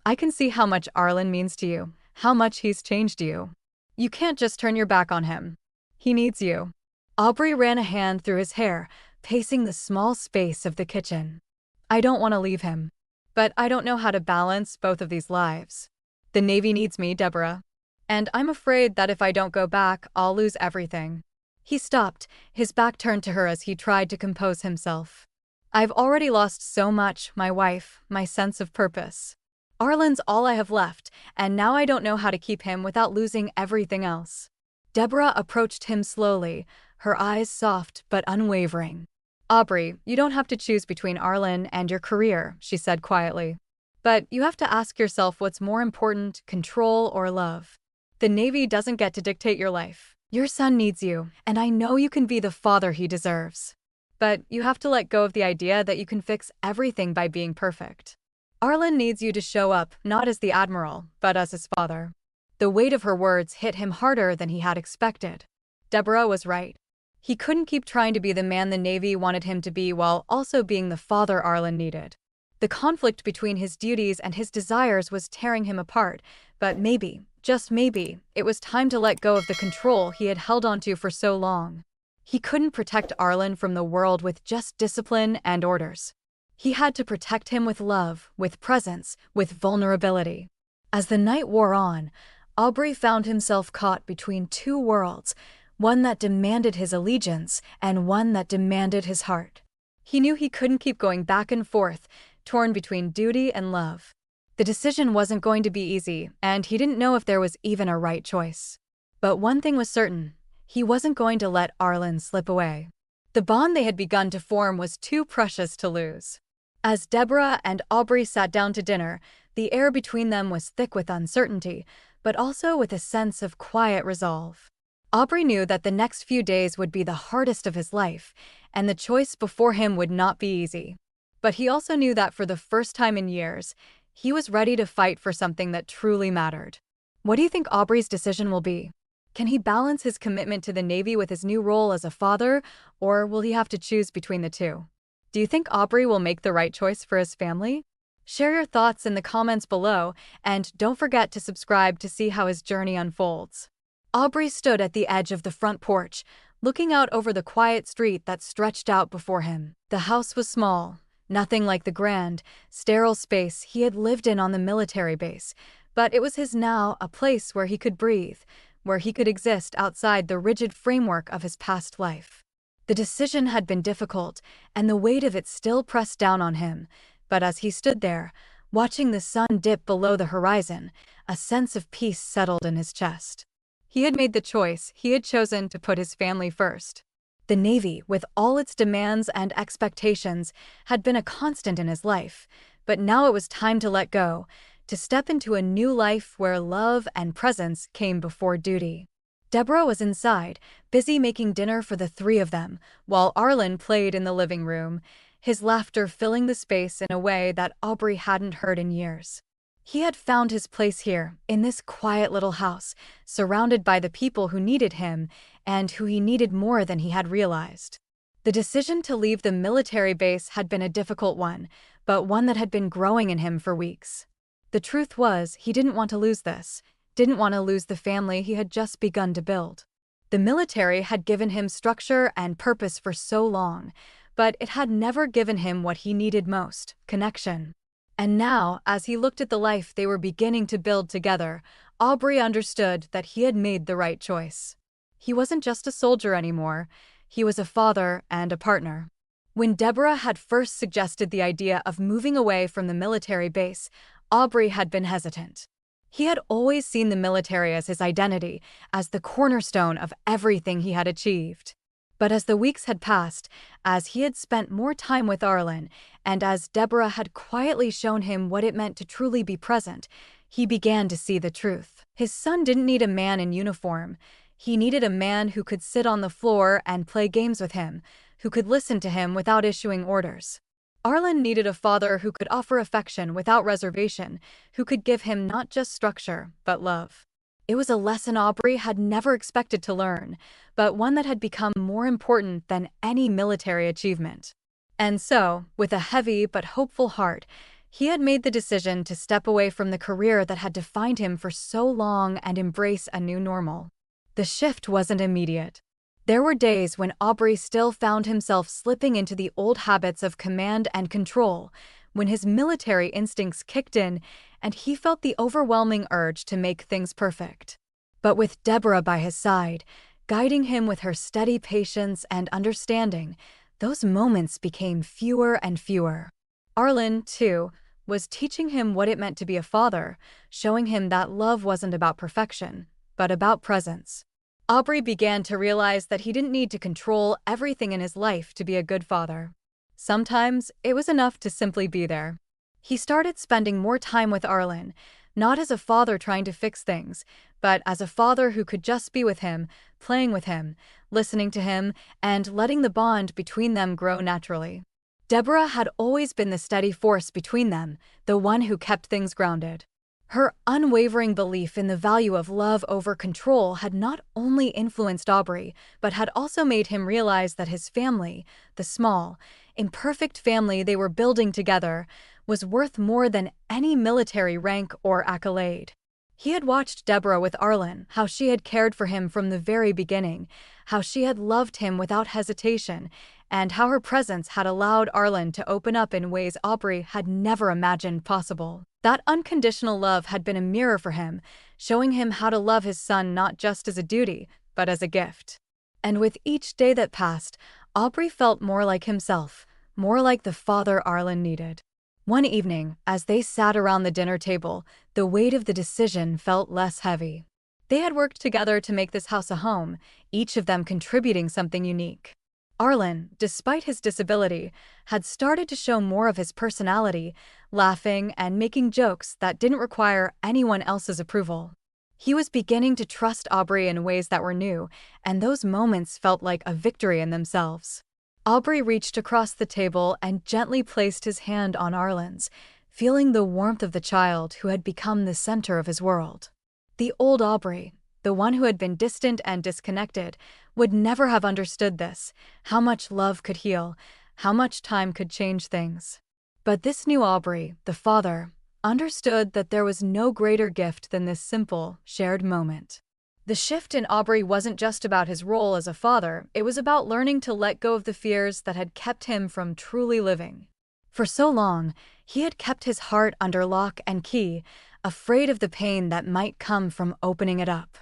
"I can see how much Arlen means to you, how much he's changed you. You can't just turn your back on him. He needs you." Aubrey ran a hand through his hair, pacing the small space of the kitchen. "I don't want to leave him. But I don't know how to balance both of these lives. The Navy needs me, Deborah. And I'm afraid that if I don't go back, I'll lose everything." He stopped, his back turned to her as he tried to compose himself. "I've already lost so much, my wife, my sense of purpose. Arlen's all I have left, and now I don't know how to keep him without losing everything else." Deborah approached him slowly, her eyes soft but unwavering. "Aubrey, you don't have to choose between Arlen and your career," she said quietly. "But you have to ask yourself what's more important, control or love. The Navy doesn't get to dictate your life. Your son needs you, and I know you can be the father he deserves. But you have to let go of the idea that you can fix everything by being perfect. Arlen needs you to show up, not as the Admiral, but as his father." The weight of her words hit him harder than he had expected. Deborah was right. He couldn't keep trying to be the man the Navy wanted him to be while also being the father Arlen needed. The conflict between his duties and his desires was tearing him apart, but maybe, just maybe, it was time to let go of the control he had held onto for so long. He couldn't protect Arlen from the world with just discipline and orders. He had to protect him with love, with presence, with vulnerability. As the night wore on, Aubrey found himself caught between two worlds, one that demanded his allegiance and one that demanded his heart. He knew he couldn't keep going back and forth, torn between duty and love. The decision wasn't going to be easy, and he didn't know if there was even a right choice. But one thing was certain: he wasn't going to let Arlen slip away. The bond they had begun to form was too precious to lose. As Deborah and Aubrey sat down to dinner, the air between them was thick with uncertainty, but also with a sense of quiet resolve. Aubrey knew that the next few days would be the hardest of his life, and the choice before him would not be easy. But he also knew that for the first time in years, he was ready to fight for something that truly mattered. What do you think Aubrey's decision will be? Can he balance his commitment to the Navy with his new role as a father, or will he have to choose between the two? Do you think Aubrey will make the right choice for his family? Share your thoughts in the comments below, and don't forget to subscribe to see how his journey unfolds. Aubrey stood at the edge of the front porch, looking out over the quiet street that stretched out before him. The house was small, nothing like the grand, sterile space he had lived in on the military base, but it was his now, a place where he could breathe, where he could exist outside the rigid framework of his past life. The decision had been difficult, and the weight of it still pressed down on him, but as he stood there, watching the sun dip below the horizon, a sense of peace settled in his chest. He had made the choice. He had chosen to put his family first. The Navy, with all its demands and expectations, had been a constant in his life, but now it was time to let go, to step into a new life where love and presence came before duty. Deborah was inside, busy making dinner for the three of them, while Arlen played in the living room, his laughter filling the space in a way that Aubrey hadn't heard in years. He had found his place here, in this quiet little house, surrounded by the people who needed him and who he needed more than he had realized. The decision to leave the military base had been a difficult one, but one that had been growing in him for weeks. The truth was, he didn't want to lose this, didn't want to lose the family he had just begun to build. The military had given him structure and purpose for so long, but it had never given him what he needed most: connection. And now, as he looked at the life they were beginning to build together, Aubrey understood that he had made the right choice. He wasn't just a soldier anymore, he was a father and a partner. When Deborah had first suggested the idea of moving away from the military base, Aubrey had been hesitant. He had always seen the military as his identity, as the cornerstone of everything he had achieved. But as the weeks had passed, as he had spent more time with Arlen, and as Deborah had quietly shown him what it meant to truly be present, he began to see the truth. His son didn't need a man in uniform. He needed a man who could sit on the floor and play games with him, who could listen to him without issuing orders. Arlen needed a father who could offer affection without reservation, who could give him not just structure, but love. It was a lesson Aubrey had never expected to learn, but one that had become more important than any military achievement. And so, with a heavy but hopeful heart, he had made the decision to step away from the career that had defined him for so long and embrace a new normal. The shift wasn't immediate. There were days when Aubrey still found himself slipping into the old habits of command and control, when his military instincts kicked in and he felt the overwhelming urge to make things perfect. But with Deborah by his side, guiding him with her steady patience and understanding, those moments became fewer and fewer. Arlen, too, was teaching him what it meant to be a father, showing him that love wasn't about perfection, but about presence. Aubrey began to realize that he didn't need to control everything in his life to be a good father. Sometimes it was enough to simply be there. He started spending more time with Arlen, not as a father trying to fix things, but as a father who could just be with him, playing with him, listening to him, and letting the bond between them grow naturally. Deborah had always been the steady force between them, the one who kept things grounded. Her unwavering belief in the value of love over control had not only influenced Aubrey, but had also made him realize that his family, the small, imperfect family they were building together, was worth more than any military rank or accolade. He had watched Deborah with Arlen, how she had cared for him from the very beginning, how she had loved him without hesitation, and how her presence had allowed Arlen to open up in ways Aubrey had never imagined possible. That unconditional love had been a mirror for him, showing him how to love his son not just as a duty, but as a gift. And with each day that passed, Aubrey felt more like himself, more like the father Arlen needed. One evening, as they sat around the dinner table, the weight of the decision felt less heavy. They had worked together to make this house a home, each of them contributing something unique. Arlen, despite his disability, had started to show more of his personality, laughing and making jokes that didn't require anyone else's approval. He was beginning to trust Aubrey in ways that were new, and those moments felt like a victory in themselves. Aubrey reached across the table and gently placed his hand on Arlen's, feeling the warmth of the child who had become the center of his world. The old Aubrey, the one who had been distant and disconnected, would never have understood this, how much love could heal, how much time could change things. But this new Aubrey, the father, understood that there was no greater gift than this simple, shared moment. The shift in Aubrey wasn't just about his role as a father, it was about learning to let go of the fears that had kept him from truly living. For so long, he had kept his heart under lock and key, afraid of the pain that might come from opening it up.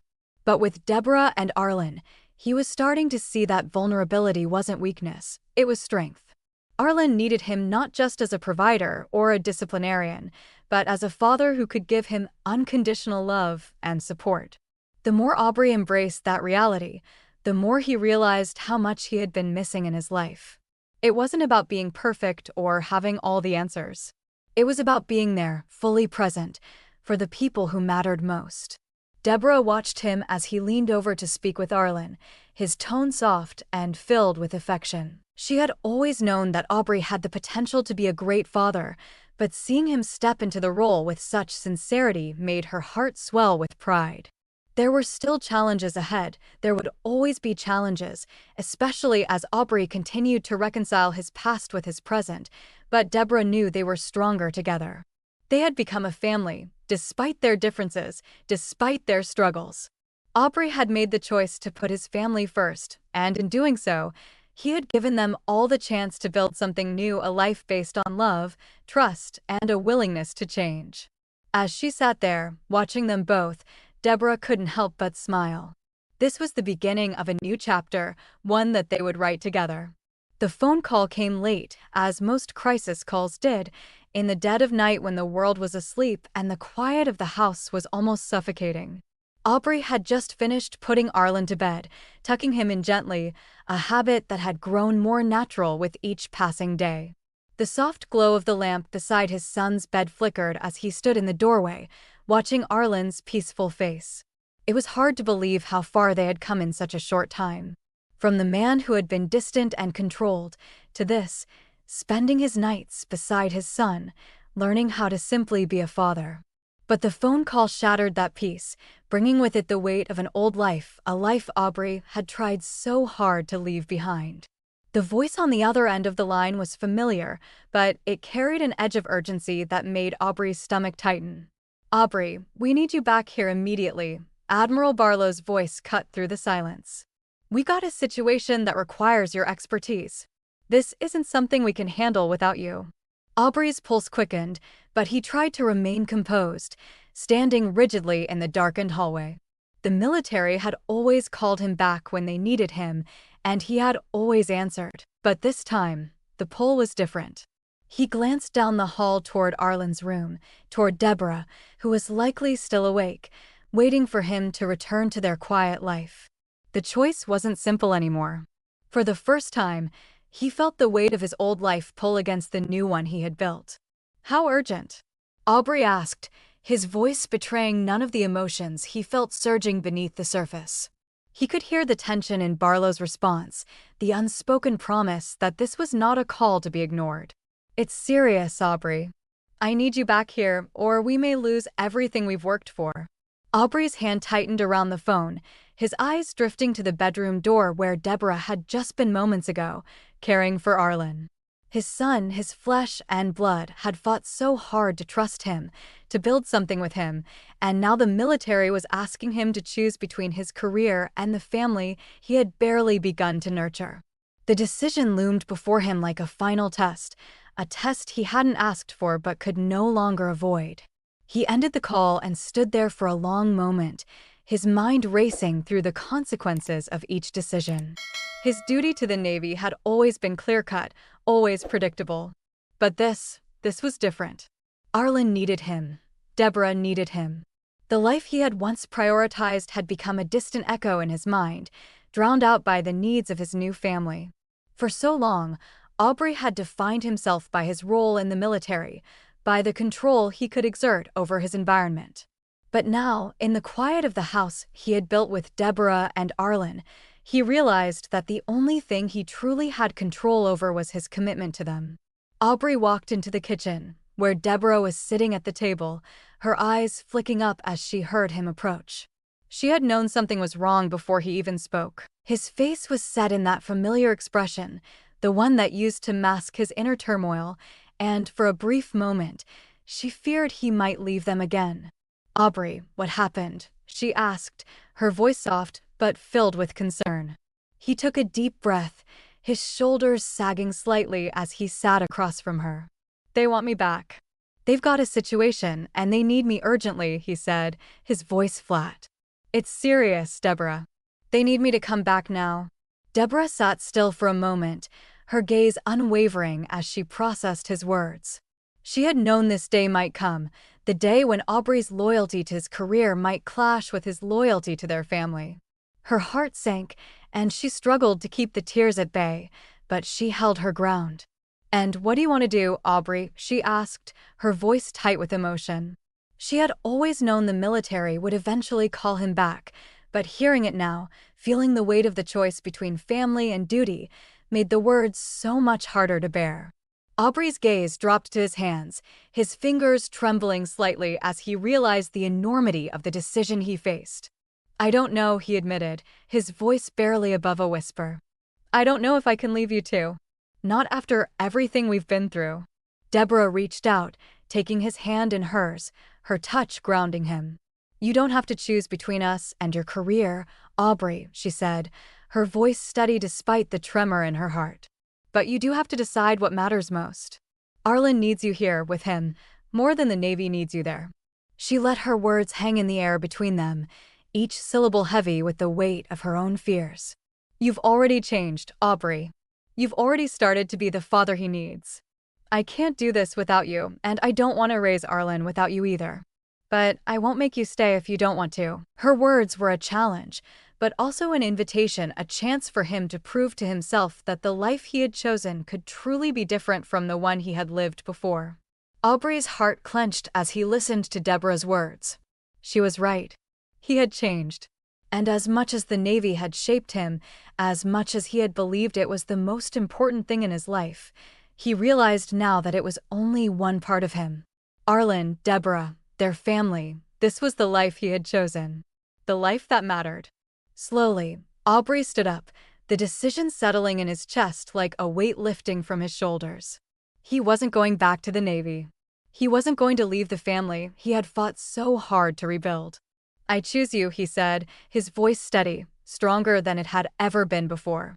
But with Deborah and Arlen, he was starting to see that vulnerability wasn't weakness, it was strength. Arlen needed him not just as a provider or a disciplinarian, but as a father who could give him unconditional love and support. The more Aubrey embraced that reality, the more he realized how much he had been missing in his life. It wasn't about being perfect or having all the answers. It was about being there, fully present, for the people who mattered most. Deborah watched him as he leaned over to speak with Arlen, his tone soft and filled with affection. She had always known that Aubrey had the potential to be a great father, but seeing him step into the role with such sincerity made her heart swell with pride. There were still challenges ahead. There would always be challenges, especially as Aubrey continued to reconcile his past with his present, but Deborah knew they were stronger together. They had become a family, despite their differences, despite their struggles. Aubrey had made the choice to put his family first, and in doing so, he had given them all the chance to build something new, a life based on love, trust, and a willingness to change. As she sat there, watching them both, Deborah couldn't help but smile. This was the beginning of a new chapter, one that they would write together. The phone call came late, as most crisis calls did, in the dead of night when the world was asleep and the quiet of the house was almost suffocating. Aubrey had just finished putting Arlen to bed, tucking him in gently, a habit that had grown more natural with each passing day. The soft glow of the lamp beside his son's bed flickered as he stood in the doorway, watching Arlen's peaceful face. It was hard to believe how far they had come in such a short time. From the man who had been distant and controlled, to this, spending his nights beside his son, learning how to simply be a father. But the phone call shattered that peace, bringing with it the weight of an old life, a life Aubrey had tried so hard to leave behind. The voice on the other end of the line was familiar, but it carried an edge of urgency that made Aubrey's stomach tighten. "Aubrey, we need you back here immediately," Admiral Barlow's voice cut through the silence. "We got a situation that requires your expertise. This isn't something we can handle without you." Aubrey's pulse quickened, but he tried to remain composed, standing rigidly in the darkened hallway. The military had always called him back when they needed him, and he had always answered. But this time, the pull was different. He glanced down the hall toward Arlen's room, toward Deborah, who was likely still awake, waiting for him to return to their quiet life. The choice wasn't simple anymore. For the first time, he felt the weight of his old life pull against the new one he had built. "How urgent?" Aubrey asked, his voice betraying none of the emotions he felt surging beneath the surface. He could hear the tension in Barlow's response, the unspoken promise that this was not a call to be ignored. "It's serious, Aubrey." I need you back here, or we may lose everything we've worked for. Aubrey's hand tightened around the phone, his eyes drifting to the bedroom door where Deborah had just been moments ago, caring for Arlen. His son, his flesh and blood, had fought so hard to trust him, to build something with him, and now the military was asking him to choose between his career and the family he had barely begun to nurture. The decision loomed before him like a final test, a test he hadn't asked for but could no longer avoid. He ended the call and stood there for a long moment, his mind racing through the consequences of each decision. His duty to the Navy had always been clear-cut, always predictable. But this was different. Arlen needed him. Deborah needed him. The life he had once prioritized had become a distant echo in his mind, drowned out by the needs of his new family. For so long, Aubrey had defined himself by his role in the military, by the control he could exert over his environment. But now, in the quiet of the house he had built with Deborah and Arlen, he realized that the only thing he truly had control over was his commitment to them. Aubrey walked into the kitchen, where Deborah was sitting at the table, her eyes flicking up as she heard him approach. She had known something was wrong before he even spoke. His face was set in that familiar expression, the one that used to mask his inner turmoil, and for a brief moment, she feared he might leave them again. "Aubrey, what happened?" she asked, her voice soft but filled with concern. He took a deep breath, his shoulders sagging slightly as he sat across from her. "They want me back. They've got a situation, and they need me urgently," he said, his voice flat. "It's serious, Deborah. They need me to come back now." Deborah sat still for a moment, her gaze unwavering as she processed his words. She had known this day might come, the day when Aubrey's loyalty to his career might clash with his loyalty to their family. Her heart sank, and she struggled to keep the tears at bay, but she held her ground. "And what do you want to do, Aubrey?" she asked, her voice tight with emotion. She had always known the military would eventually call him back, but hearing it now, feeling the weight of the choice between family and duty, made the words so much harder to bear. Aubrey's gaze dropped to his hands, his fingers trembling slightly as he realized the enormity of the decision he faced. "I don't know," he admitted, his voice barely above a whisper. "I don't know if I can leave you too. Not after everything we've been through." Deborah reached out, taking his hand in hers, her touch grounding him. "You don't have to choose between us and your career, Aubrey," she said, her voice steady despite the tremor in her heart. "But you do have to decide what matters most. Arlen needs you here with him, more than the Navy needs you there." She let her words hang in the air between them, each syllable heavy with the weight of her own fears. "You've already changed, Aubrey. You've already started to be the father he needs. I can't do this without you, and I don't want to raise Arlen without you either. But I won't make you stay if you don't want to." Her words were a challenge, but also an invitation, a chance for him to prove to himself that the life he had chosen could truly be different from the one he had lived before. Aubrey's heart clenched as he listened to Deborah's words. She was right. He had changed. And as much as the Navy had shaped him, as much as he had believed it was the most important thing in his life, he realized now that it was only one part of him. Arlen, Deborah, their family, this was the life he had chosen. The life that mattered. Slowly, Aubrey stood up, the decision settling in his chest like a weight lifting from his shoulders. He wasn't going back to the Navy. He wasn't going to leave the family he had fought so hard to rebuild. "I choose you," he said, his voice steady, stronger than it had ever been before.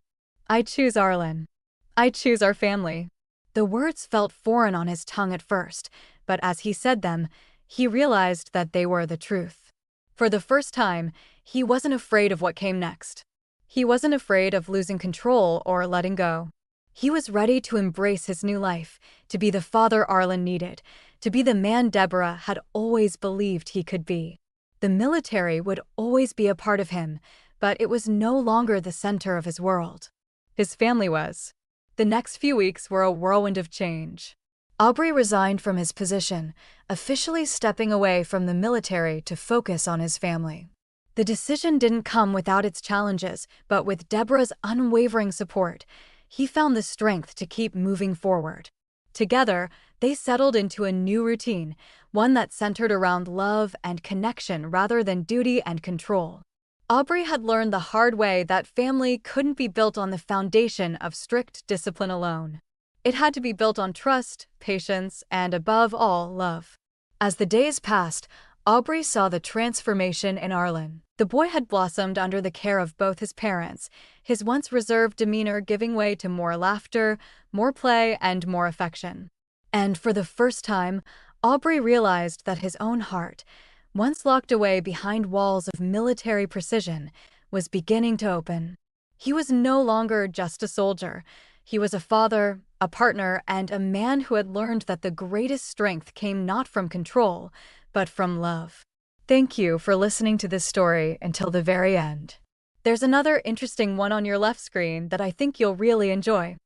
"I choose Arlen. I choose our family." The words felt foreign on his tongue at first, but as he said them, he realized that they were the truth. For the first time, he wasn't afraid of what came next. He wasn't afraid of losing control or letting go. He was ready to embrace his new life, to be the father Arlen needed, to be the man Deborah had always believed he could be. The military would always be a part of him, but it was no longer the center of his world. His family was. The next few weeks were a whirlwind of change. Aubrey resigned from his position, officially stepping away from the military to focus on his family. The decision didn't come without its challenges, but with Deborah's unwavering support, he found the strength to keep moving forward. Together, they settled into a new routine, one that centered around love and connection rather than duty and control. Aubrey had learned the hard way that family couldn't be built on the foundation of strict discipline alone. It had to be built on trust, patience, and above all, love. As the days passed, Aubrey saw the transformation in Arlen. The boy had blossomed under the care of both his parents, his once reserved demeanor giving way to more laughter, more play, and more affection. And for the first time, Aubrey realized that his own heart, once locked away behind walls of military precision, was beginning to open. He was no longer just a soldier. He was a father, a partner, and a man who had learned that the greatest strength came not from control, but from love. Thank you for listening to this story until the very end. There's another interesting one on your left screen that I think you'll really enjoy.